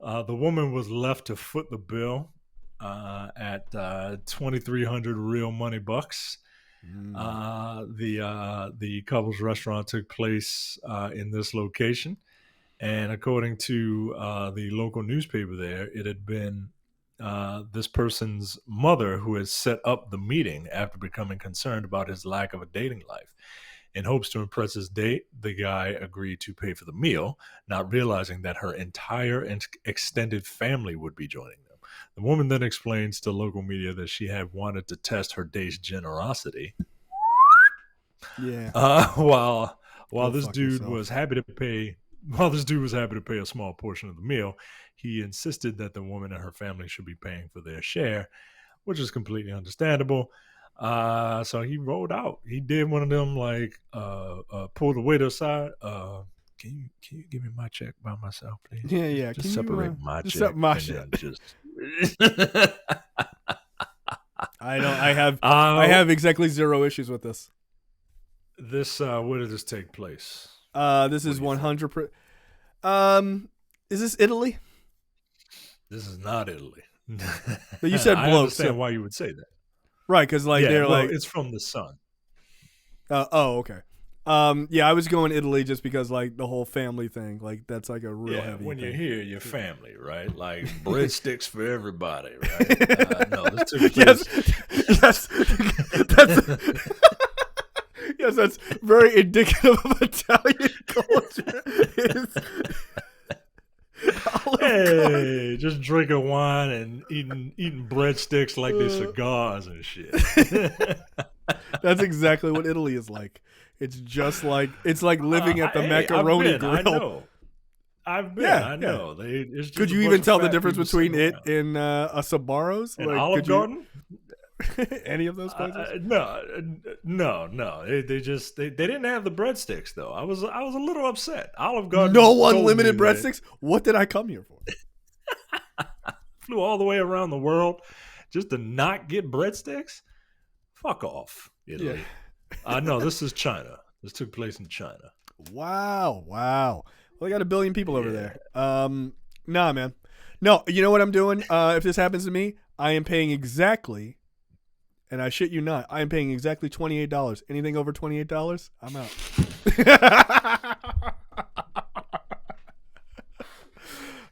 The woman was left to foot the bill at $2,300 real money bucks. The couple's restaurant took place in this location, and according to the local newspaper there, it had been this person's mother who has set up the meeting after becoming concerned about his lack of a dating life. In hopes to impress his date, the guy agreed to pay for the meal, not realizing that her entire extended family would be joining them. The woman then explains to local media that she had wanted to test her date's generosity. Yeah. While this dude was happy to pay a small portion of the meal, he insisted that the woman and her family should be paying for their share, which is completely understandable. So he rolled out. He did one of them like pull the waiter aside. Can you give me my check by myself, please? Yeah. Just separate my check. Set my shit. I have exactly zero issues with this. Where did this take place? This is 100%. Is this Italy? This is not Italy. But you said bloke. I understand why you would say that. Right, because it's from the sun. Okay. Yeah, I was going Italy just because like the whole family thing, like that's like a real heavy. When thing. you hear your family, right? Like breadsticks for everybody, right? No, this took place. Yes, that's very indicative of Italian culture. Hey, just drinking wine and eating breadsticks like they're cigars and shit. That's exactly what Italy is like. It's just like living at the macaroni grill. I've been. Yeah, I know. It's just could a you bunch even of tell the fat difference people between sitting it around. and a Sbarro's? And Olive Garden? Any of those places? No. They didn't have the breadsticks though. I was a little upset. Olive Garden No told me unlimited that breadsticks? What did I come here for? flew all the way around the world just to not get breadsticks. Fuck off, Italy. No, this is China. This took place in China. Wow. Well, they got 1 billion people over there. Nah, man. No, you know what I'm doing? If this happens to me, I am paying exactly, and I shit you not, I am paying exactly $28. Anything over $28, I'm out.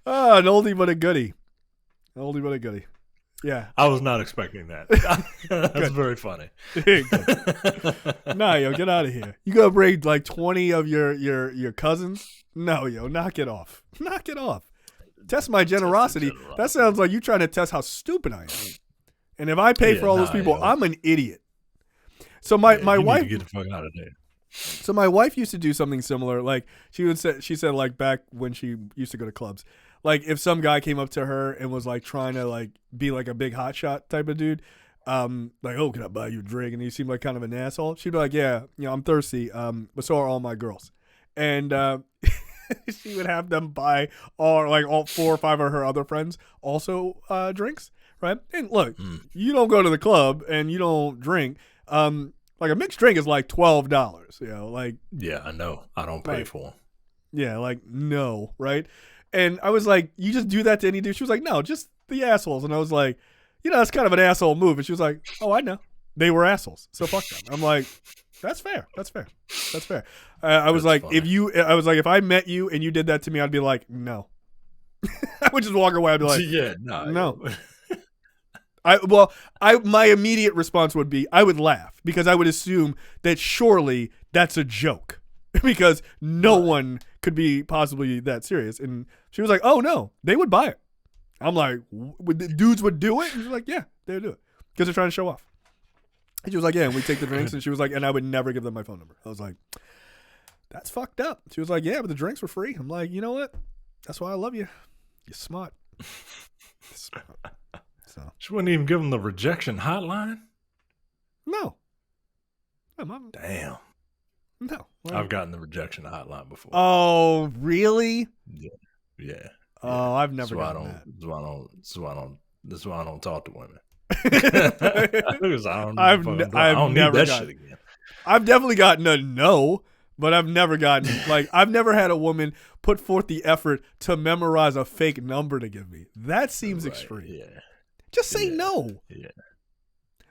An oldie but a goodie. An oldie but a goodie. Yeah. I was not expecting that. That's very funny. Nah, yo, get out of here. You gonna bring like 20 of your cousins? No, yo, knock it off. Knock it off. Test my generosity. That sounds like you trying to test how stupid I am. And if I pay for all those people, yo, I'm an idiot. So my wife need to get the fuck out of there. So my wife used to do something similar. Like she said like back when she used to go to clubs. Like if some guy came up to her and was like trying to like be like a big hotshot type of dude, like, oh, can I buy you a drink? And he seemed like kind of an asshole. She'd be like, yeah, I'm thirsty. But so are all my girls. And she would have them buy all 4 or 5 of her other friends also drinks, right? And look, you don't go to the club and you don't drink. Like a mixed drink is like $12, you know, like. Yeah, I know. I don't pay for them. Yeah, like, no, right? And I was like, you just do that to any dude? She was like, no, just the assholes. And I was like, that's kind of an asshole move. And she was like, oh, I know. They were assholes. So fuck them. I'm like, that's fair. I was like, funny. If I met you and you did that to me, I'd be like, no. I would just walk away. I'd be like, yeah, no. My immediate response would be, I would laugh because I would assume that surely that's a joke because no one could be possibly that serious. And she was like, oh no, they would buy it. I'm like, dudes would do it? And she's like, yeah, they would do it because they're trying to show off. And she was like, yeah, and we take the drinks. And she was like, and I would never give them my phone number. I was like, that's fucked up. She was like, yeah, but the drinks were free. I'm like, you know what? That's why I love you. You're smart. So. She wouldn't even give them the rejection hotline? No. Damn. No. I've gotten the rejection hotline before. Oh, really? Yeah. Oh, I've never gotten that. That's why I don't talk to women. I've never gotten shit again. I've definitely gotten a no, but I've never gotten I've never had a woman put forth the effort to memorize a fake number to give me. That seems extreme. Yeah. Just say no. Yeah.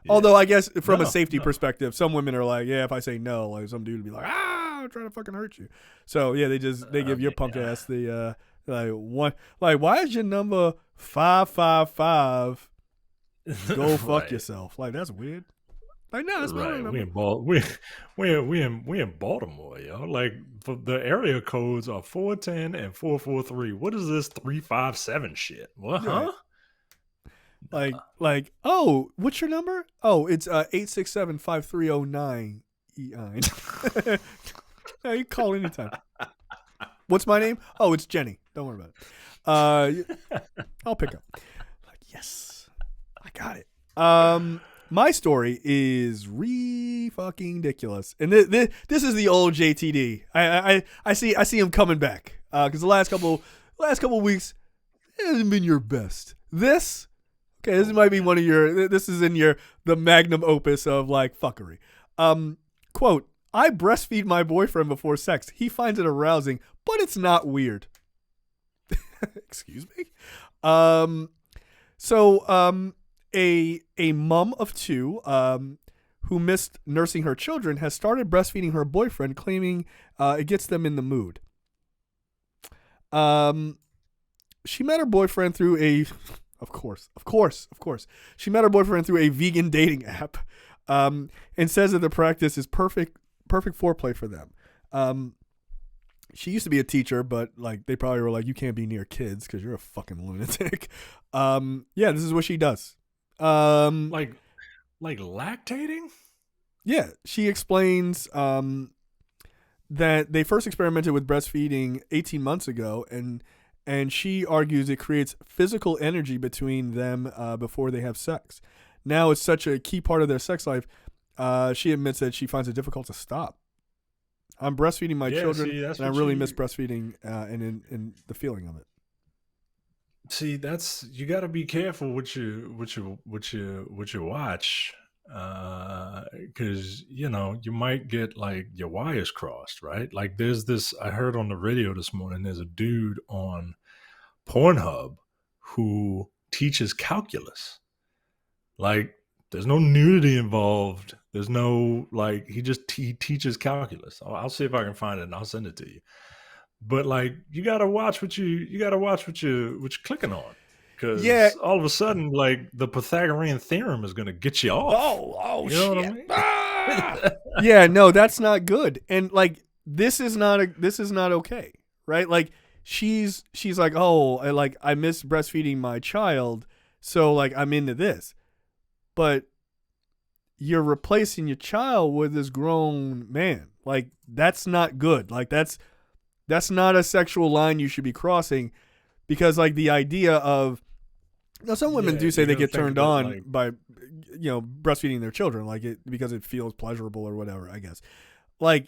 Although I guess from a safety perspective, some women are like, yeah, if I say no, like some dude would be like, I'm trying to fucking hurt you. So yeah, they give your punk ass the why is your number 555? Go fuck yourself. Like that's weird. Like no, that's not a number. We in Baltimore, yo. Like the area codes are 410 and 443. What is this 357 shit? What? Huh? Like, oh, what's your number? Oh, it's 867-5309 EI. No, you can call anytime. What's my name? Oh, it's Jenny. Don't worry about it. I'll pick up. Like, yes, I got it. My story is fucking ridiculous, and this is the old JTD. I see him coming back because the last couple weeks it hasn't been your best. This might be one of your. This is in the magnum opus of like fuckery. Quote: I breastfeed my boyfriend before sex. He finds it arousing, but it's not weird. Excuse me. A mom of 2 who missed nursing her children has started breastfeeding her boyfriend, claiming it gets them in the mood. She met her boyfriend through of course. She met her boyfriend through a vegan dating app, and says that the practice is perfect foreplay for them. She used to be a teacher, but like they probably were like, you can't be near kids because you're a fucking lunatic. Yeah, this is what she does. Like lactating? Yeah, she explains that they first experimented with breastfeeding 18 months ago, and she argues it creates physical energy between them before they have sex. Now it's such a key part of their sex life. She admits that she finds it difficult to stop. I'm breastfeeding my children, and I really miss breastfeeding and the feeling of it. See, you got to be careful what you watch, because you might get like your wires crossed, right? Like there's this. I heard on the radio this morning. There's a dude on Pornhub who teaches calculus. Like there's no nudity involved. There's no like he teaches calculus. I'll see if I can find it and I'll send it to you. But like you gotta watch what you're clicking on, because all of a sudden like the Pythagorean theorem is gonna get you off. Oh, you know shit! What I mean? Yeah, no, that's not good. And like this is not okay, right? Like she's like, oh, I miss breastfeeding my child, so like I'm into this, but you're replacing your child with this grown man. Like that's not good. Like that's not a sexual line you should be crossing, because like the idea of some women do say they get turned on by breastfeeding their children, like it because it feels pleasurable or whatever, I guess. Like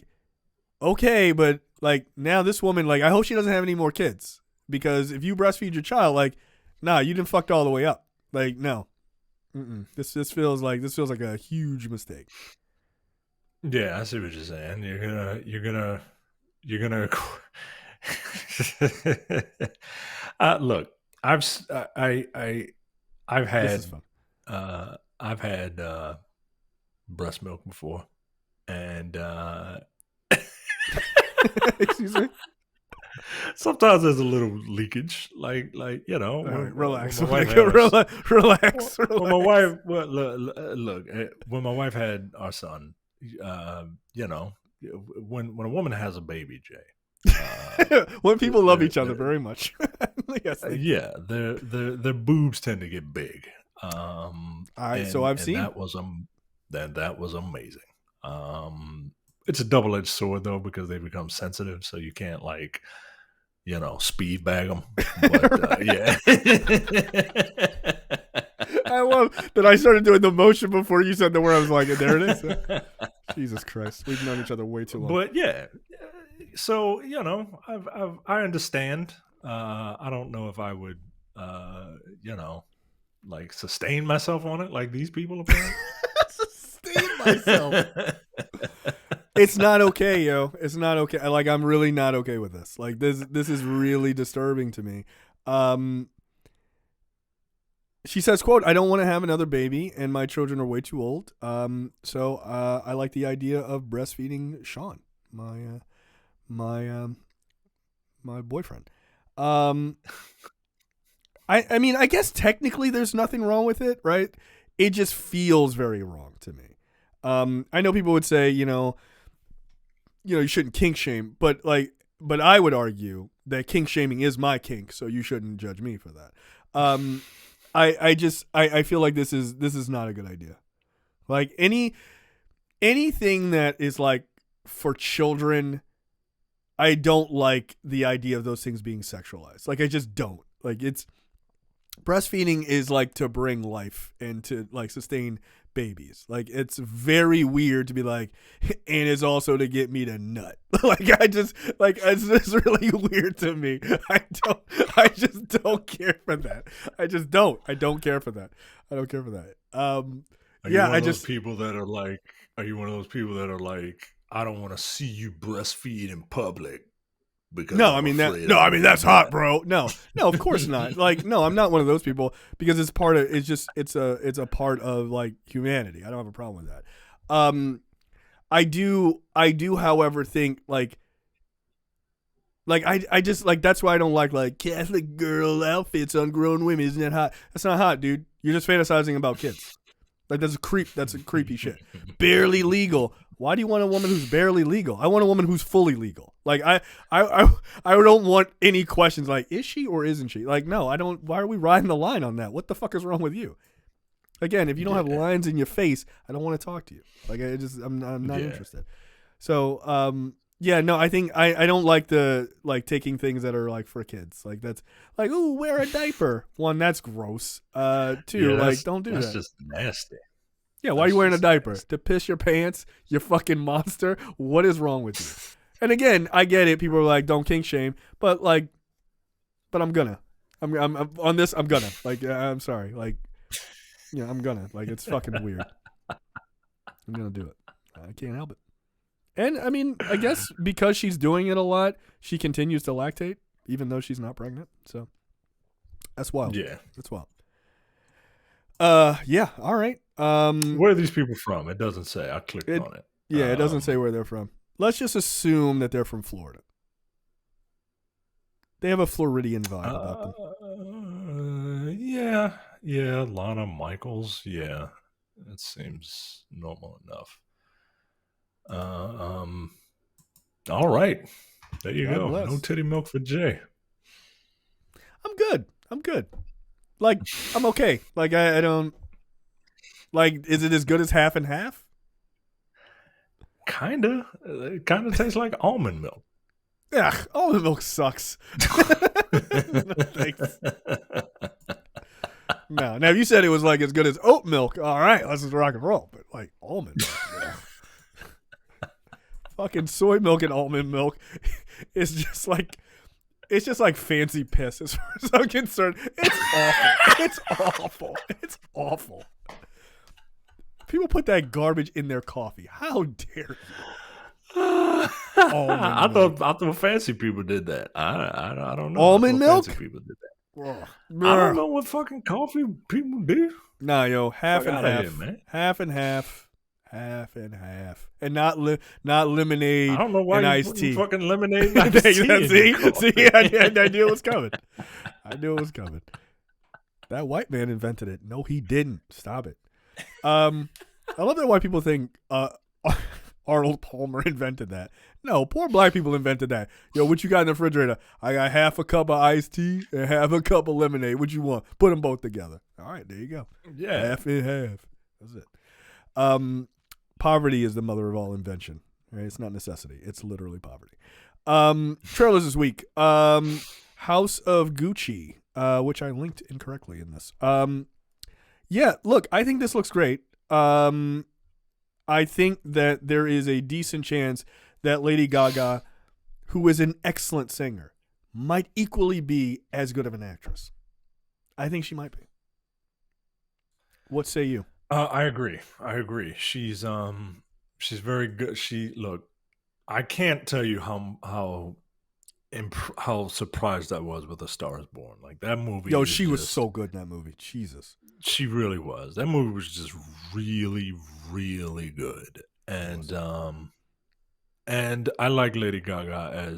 okay, but like now this woman, like I hope she doesn't have any more kids, because if you breastfeed your child, like nah, you didn't fucked all the way up. Like no. This feels like a huge mistake. Yeah, I see what you're saying. You're gonna look. I've had this is fun. I've had breast milk before, and excuse me. Sometimes there's a little leakage, like All right, relax. When my wife relax. When my wife, look, when my wife had our son, when a woman has a baby, Jay. When people love each other very much. Yes, yeah, their boobs tend to get big. So I've seen that was amazing. It's a double-edged sword though, because they become sensitive, so you can't like speed bag them. But, yeah. I love that I started doing the motion before you said the word. I was like, there it is. Jesus Christ, we've known each other way too long. But yeah, so I understand. I don't know if I would like sustain myself on it like these people apparently. Sustain myself. It's not okay, yo. It's not okay. Like I'm really not okay with this. Like this is really disturbing to me. She says, quote, I don't want to have another baby and my children are way too old. So I like the idea of breastfeeding Sean, my boyfriend. I mean, I guess technically there's nothing wrong with it, right? It just feels very wrong to me. I know people would say, you shouldn't kink shame, but I would argue that kink shaming is my kink, so you shouldn't judge me for that. I feel like this is not a good idea. Like anything that is like for children, I don't like the idea of those things being sexualized. Like I just don't. Like it's breastfeeding is like to bring life and to like sustain babies. Like it's very weird to be like, and it's also to get me to nut. It's just really weird to me. I just don't care for that. I don't care for that. I don't care for that. Are you one of those people that are like, I don't want to see you breastfeed in public? Because that's hot, bro. No, of course not. Like, no, I'm not one of those people, because it's a part of like humanity. I don't have a problem with that. I do, however, think like I just like, that's why I don't like Catholic girl outfits on grown women. Isn't that hot? That's not hot, dude. You're just fantasizing about kids. Like that's a creepy shit. Barely legal. Why do you want a woman who's barely legal? I want a woman who's fully legal. Like I don't want any questions like, is she or isn't she? Like, no, I don't. Why are we riding the line on that? What the fuck is wrong with you? Again, if you don't have lines in your face, I don't want to talk to you. Like I'm not interested. So Yeah, no, I think I don't like the taking things that are like for kids. Like that's like, ooh, wear a diaper. One, that's gross. Two, like don't do that's that. just nasty. Yeah, why are you wearing a diaper? To piss your pants? You fucking monster. What is wrong with you? And again, I get it. People are like, don't kink shame, but I'm gonna. I'm on this. I'm gonna. Like, I'm sorry. Like, yeah, I'm gonna. Like, it's fucking weird. I'm gonna do it. I can't help it. And I mean, I guess because she's doing it a lot, she continues to lactate, even though she's not pregnant. So that's wild. Yeah, that's wild. Yeah. All right. Where are these people from? It doesn't say. I clicked on it. Yeah, it doesn't say where they're from. Let's just assume that they're from Florida. They have a Floridian vibe about them. Yeah. Lana Michaels. Yeah, it seems normal enough. All right, there you go. Bless. No titty milk for Jay. I'm good. Like, I'm okay. Like, I don't. Like, is it as good as half and half? Kinda. It kind of tastes like almond milk. Yeah, almond milk sucks. No, thanks. No, now if you said it was like as good as oat milk, all right, let's just rock and roll. But like almond milk, fucking soy milk and almond milk is just like, it's just like fancy piss as far as I'm concerned. It's awful. It's awful. It's awful. People put that garbage in their coffee. How dare you? I thought fancy people did that. I don't know. Almond milk? Fancy people did that. I don't know what fucking coffee people do. Nah, yo, half and half, here, man. Half and half, and not lemonade. I don't know why and you iced tea. Fucking lemonade. And iced tea see, I knew it was coming. I knew it was coming. That white man invented it. No, he didn't. Stop it. I love that white people think Arnold Palmer invented that. No, poor black people invented that. Yo, what you got in the refrigerator? I got half a cup of iced tea and half a cup of lemonade. What you want? Put them both together. All right, there you go. Yeah. Half and half. That's it. Poverty is the mother of all invention. Right? It's not necessity. It's literally poverty. Trailers this week. House of Gucci, which I linked incorrectly in this. Yeah, look, I think this looks great. I think that there is a decent chance that Lady Gaga, who is an excellent singer, might equally be as good of an actress. I think she might be. What say you? I agree. She's very good. I can't tell you how surprised I was with A Star Is Born. Like that movie. Yo, she was so good in that movie. Jesus. She really was. That movie was just really, really good. And I like Lady Gaga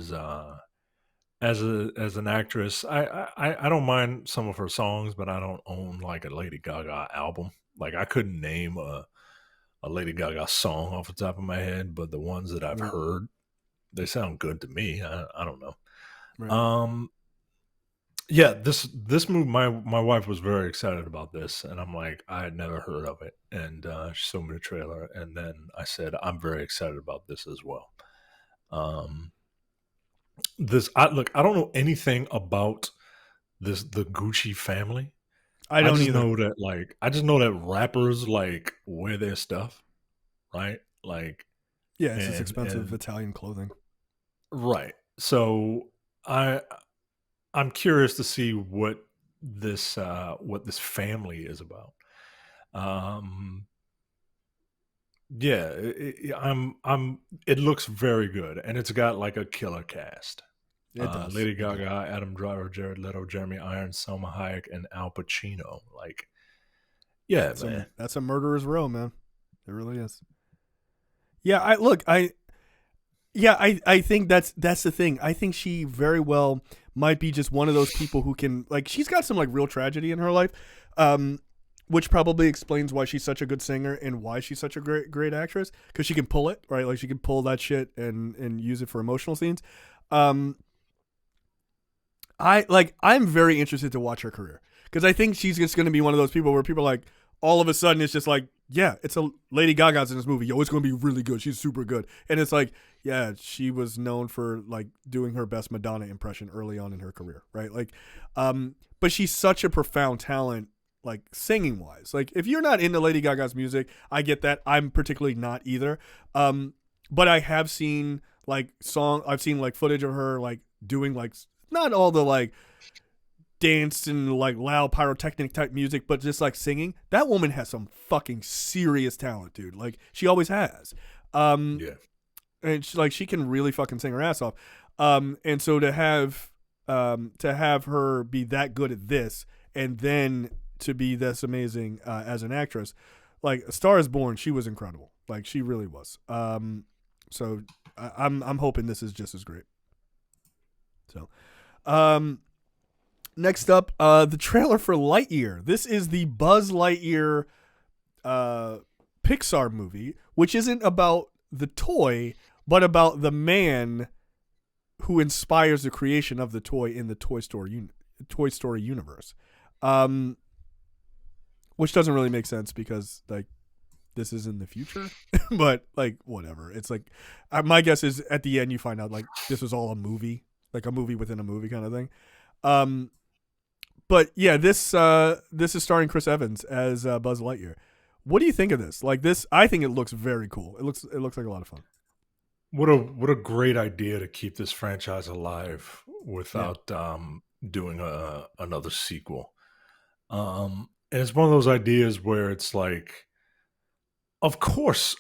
as an actress. I don't mind some of her songs, but I don't own like a Lady Gaga album. Like I couldn't name a Lady Gaga song off the top of my head, but the ones that I've heard, they sound good to me. I don't know. Right. Yeah, this movie, my wife was very excited about this, and I'm like, I had never heard of it, and she showed me the trailer, and then I said, I'm very excited about this as well. I don't know anything about the Gucci family. I don't either. I just know that rappers like wear their stuff, right? Like, yeah, it's just expensive Italian clothing, right? So I'm curious to see what this family is about. Yeah, it looks very good, and it's got like a killer cast. It does. Lady Gaga, Adam Driver, Jared Leto, Jeremy Irons, Selma Hayek, and Al Pacino. Like, yeah, man, that's a murderer's row, man. It really is. Yeah, I think that's the thing. I think she very well might be just one of those people who can, like, she's got some like real tragedy in her life, which probably explains why she's such a good singer and why she's such a great actress, because she can pull it, right? Like she can pull that shit and use it for emotional scenes. I'm very interested to watch her career, because I think she's just going to be one of those people where people are like, all of a sudden it's just like, yeah, it's a Lady Gaga's in this movie. Yo, it's going to be really good. She's super good. And it's like, yeah, she was known for like doing her best Madonna impression early on in her career, right? Like, but she's such a profound talent, like singing wise. Like, if you're not into Lady Gaga's music, I get that. I'm particularly not either. But I have seen I've seen like footage of her like doing like not all the like dance and like loud pyrotechnic type music, but just like singing. That woman has some fucking serious talent, dude. Like she always has. Yeah. And she can really fucking sing her ass off. And so to have her be that good at this and then to be this amazing as an actress, like A Star Is Born, she was incredible. Like she really was. So I'm hoping this is just as great. So, next up, the trailer for Lightyear. This is the Buzz Lightyear Pixar movie, which isn't about the toy, but about the man who inspires the creation of the toy in the Toy Story universe. Which doesn't really make sense because like this is in the future, but like whatever. It's like my guess is at the end you find out like this was all a movie, like a movie within a movie kind of thing. But yeah, this is starring Chris Evans as Buzz Lightyear. What do you think of this? Like this, I think it looks very cool. It looks like a lot of fun. What a great idea to keep this franchise alive without doing another sequel. And it's one of those ideas where it's like, of course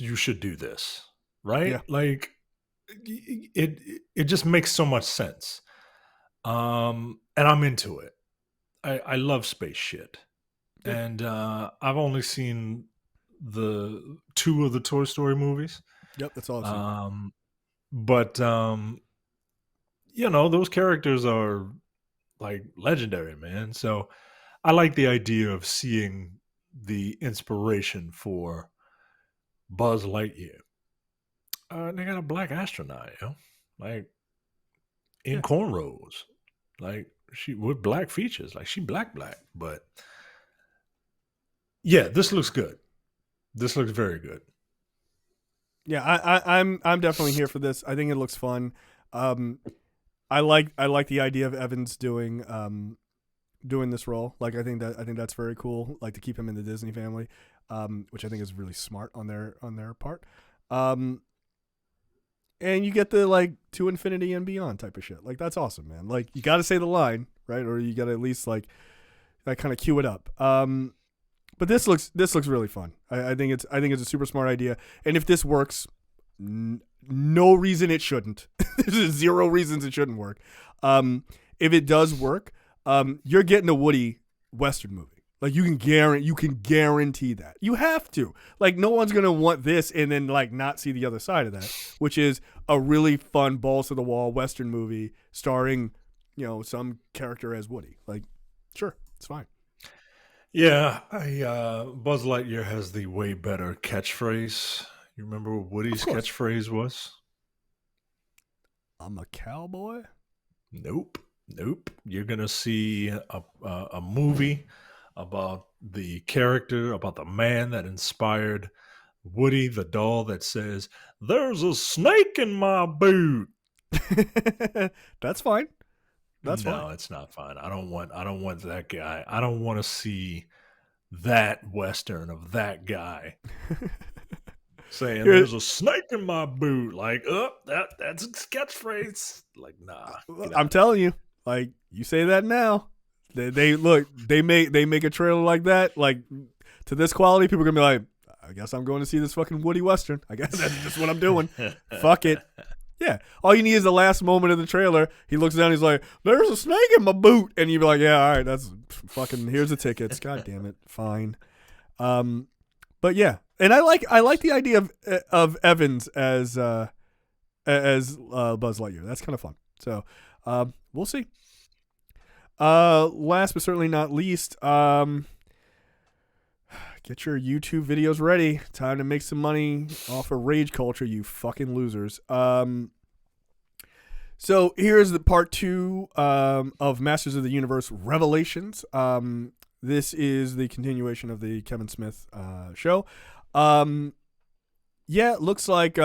you should do this, right? Yeah. Like it just makes so much sense. And I'm into it. I love space shit. Yeah. And I've only seen the 2 of the Toy Story movies. Yep, that's awesome. But you know, those characters are like legendary, man. So I like the idea of seeing the inspiration for Buzz Lightyear. They got a black astronaut, you know, like in cornrows, like she with black features, like she black, but yeah, this looks good. This looks very good. Yeah, I'm definitely here for this. I think it looks fun. I like the idea of Evans doing this role. Like I think that's very cool. Like to keep him in the Disney family, which I think is really smart on their part. And you get the like to infinity and beyond type of shit. Like that's awesome, man. Like you got to say the line, right? Or you got to at least like kind of cue it up. But this looks really fun. I think it's a super smart idea. And if this works, no reason it shouldn't. There's 0 reasons it shouldn't work. If it does work, you're getting a Woody Western movie. Like you can guarantee that. You have to. Like no one's gonna want this and then like not see the other side of that, which is a really fun balls to the wall Western movie starring, you know, some character as Woody. Like, sure, it's fine. Yeah, Buzz Lightyear has the way better catchphrase. You remember what Woody's catchphrase was? I'm a cowboy? Nope. You're gonna see a movie about the character, about the man that inspired Woody, the doll that says, "There's a snake in my boot." That's fine. No, it's not fine. I don't want that guy. I don't want to see that Western of that guy saying there's a snake in my boot. Like, that's a catchphrase. Like, nah. I'm telling you, like, you say that now. They make a trailer like that, like to this quality, people are gonna be like, I guess I'm going to see this fucking Woody Western. I guess that's just what I'm doing. Fuck it. Yeah. All you need is the last moment of the trailer. He looks down, he's like, there's a snake in my boot. And you'd be like, yeah, all right, that's fucking, here's the tickets. God damn it. Fine. But yeah. And I like the idea of Evans as Buzz Lightyear. That's kind of fun. So we'll see. Last but certainly not least, get your YouTube videos ready. Time to make some money off of Rage Culture, you fucking losers. So here's the part 2 of Masters of the Universe Revelations. this is the continuation of the Kevin Smith show. Yeah, it looks like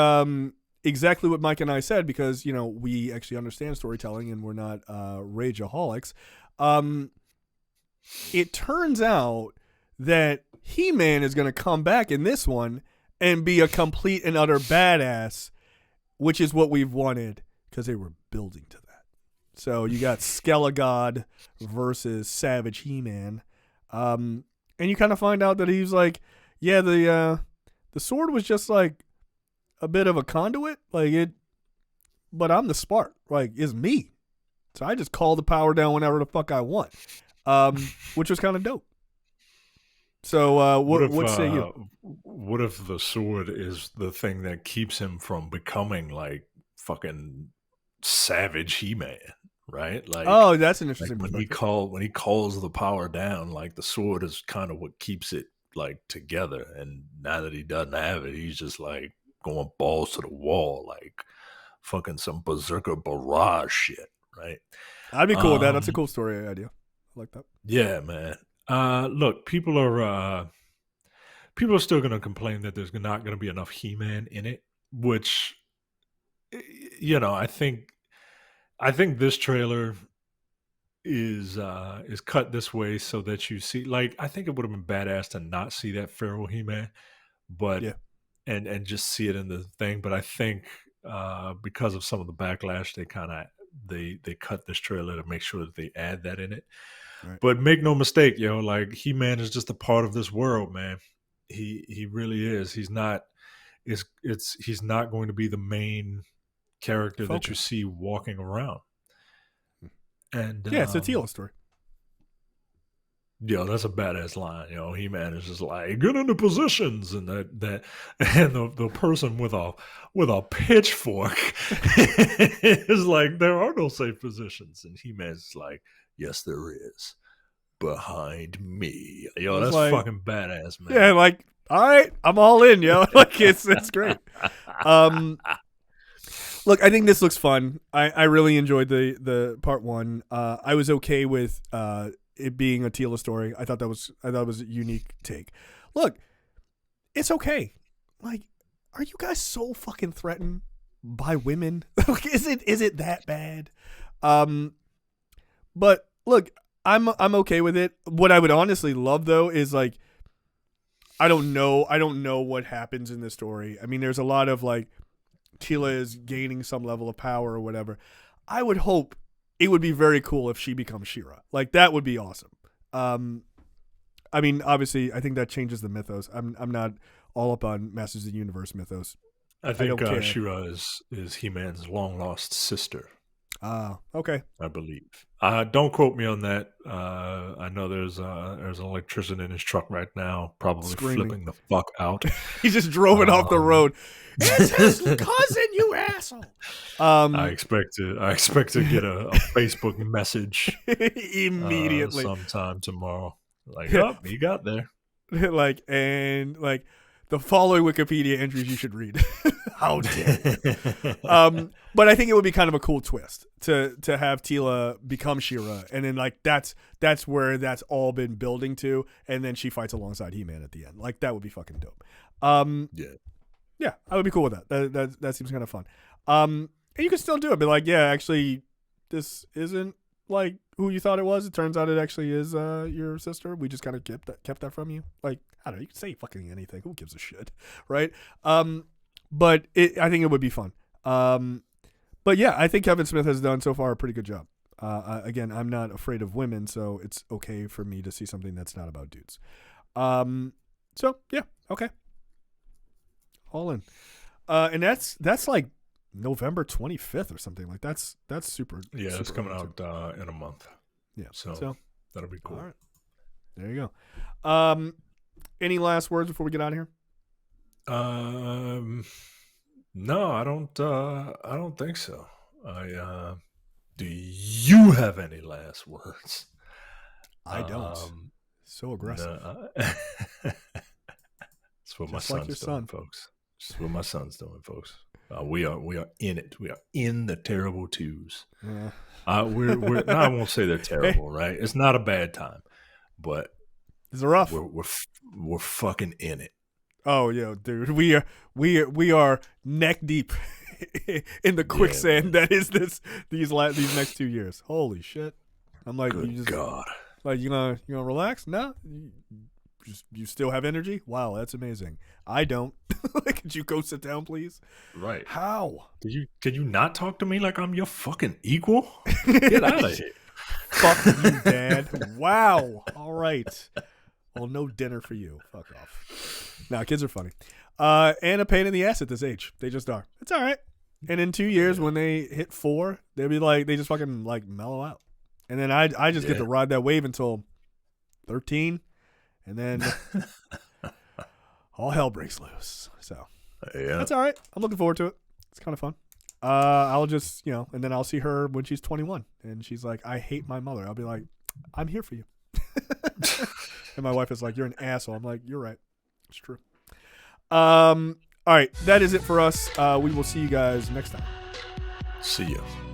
exactly what Mike and I said, because, you know, we actually understand storytelling and we're not rageaholics. It turns out that He-Man is going to come back in this one and be a complete and utter badass, which is what we've wanted, because they were building to that. So you got Skelegod versus Savage He-Man. And you kind of find out that he's like, yeah, the sword was just like a bit of a conduit, but I'm the spark, like, it's me. So I just call the power down whenever the fuck I want, which was kind of dope. So what say you? What if the sword is the thing that keeps him from becoming like fucking Savage He-Man? Right? Like, oh, that's an interesting like perspective. when he calls the power down, like the sword is kind of what keeps it like together. And now that he doesn't have it, he's just like going balls to the wall, like fucking some berserker barrage shit, right? I'd be cool with that. That's a cool story idea. I like that. Yeah, man. Look, people are still going to complain that there's not going to be enough He-Man in it, which, you know, I think this trailer is cut this way so that you see, like, I think it would have been badass to not see that feral He-Man, but Yeah. and just see it in the thing. But I think because of some of the backlash, they cut this trailer to make sure that they add that in it. Right. But make no mistake, yo, like, He-Man is just a part of this world, man. He really is. He's not he's not going to be the main character that you see walking around. And yeah, it's a Teela story. Yo, that's a badass line. You know, He-Man is just like, get into positions, and that and the person with a pitchfork is like, there are no safe positions, and He-Man's like, yes, there is. Behind me. Yo, that's like, fucking badass, man. Yeah, like, all right, I'm all in, yo. Like, it's great. Look, I think this looks fun. I really enjoyed the part one. I was okay with it being a Teela story. I thought it was a unique take. Look, it's okay. Like, are you guys so fucking threatened by women? Is it that bad? But look, I'm okay with it. What I would honestly love, though, is like, I don't know what happens in this story. I mean, there's a lot of like, Teela is gaining some level of power or whatever. I would hope it would be very cool if she becomes She-Ra. Like, that would be awesome. I mean, obviously, I think that changes the mythos. I'm not all up on Masters of the Universe mythos. I think She-Ra is He-Man's long lost sister. Okay. I believe. Don't quote me on that. I know there's an electrician in his truck right now, probably screaming, flipping the fuck out. He just drove it off the road. It's his cousin, you asshole. I expect to get a Facebook message immediately sometime tomorrow. Like, oh, he got there. Like, and like, the following Wikipedia entries you should read. How dare you? But I think it would be kind of a cool twist to have Teela become She-Ra, and then like that's where that's all been building to, and then she fights alongside He-Man at the end. Like, that would be fucking dope. Yeah, I would be cool with that. That seems kind of fun. And you can still do it, but like, yeah, actually, this isn't like who you thought it was. It turns out it actually is your sister. We just kind of kept that from you. Like, I don't know, you can say fucking anything. Who gives a shit, right? But I think it would be fun. But yeah, I think Kevin Smith has done so far a pretty good job. Again, I'm not afraid of women, so it's okay for me to see something that's not about dudes. So yeah, okay, all in. And that's like November 25th or something. Like, that's super. Yeah, super it's coming out in a month. Yeah, so that'll be cool. All right, there you go. Any last words before we get out of here? No, I don't think so. Do you have any last words? I don't. So aggressive. No, that's what my son's doing, folks. That's what my son's doing, folks. We are in it. We are in the terrible twos. We're no, I won't say they're terrible, right? It's not a bad time, but Is it rough? We're fucking in it. Oh, yeah, dude. We are neck deep in the quicksand that is these next 2 years. Holy shit. I'm like, Good God. Like, you gonna relax? No? You still have energy? Wow, that's amazing. I don't. Could you go sit down, please? Right. How? Can you not talk to me like I'm your fucking equal? Get out of here. Fuck you, Dad. Wow. All right. Well, no dinner for you. Fuck off. Nah, kids are funny. And a pain in the ass at this age. They just are. It's all right. And in 2 years, when they hit 4, they'll be like, they just fucking like mellow out. And then I just get to ride that wave until 13. And then all hell breaks loose. So that's all right. I'm looking forward to it. It's kind of fun. I'll just, and then I'll see her when she's 21. And she's like, I hate my mother. I'll be like, I'm here for you. And my wife is like, you're an asshole. I'm like, you're right. It's true. All right. That is it for us. We will see you guys next time. See ya.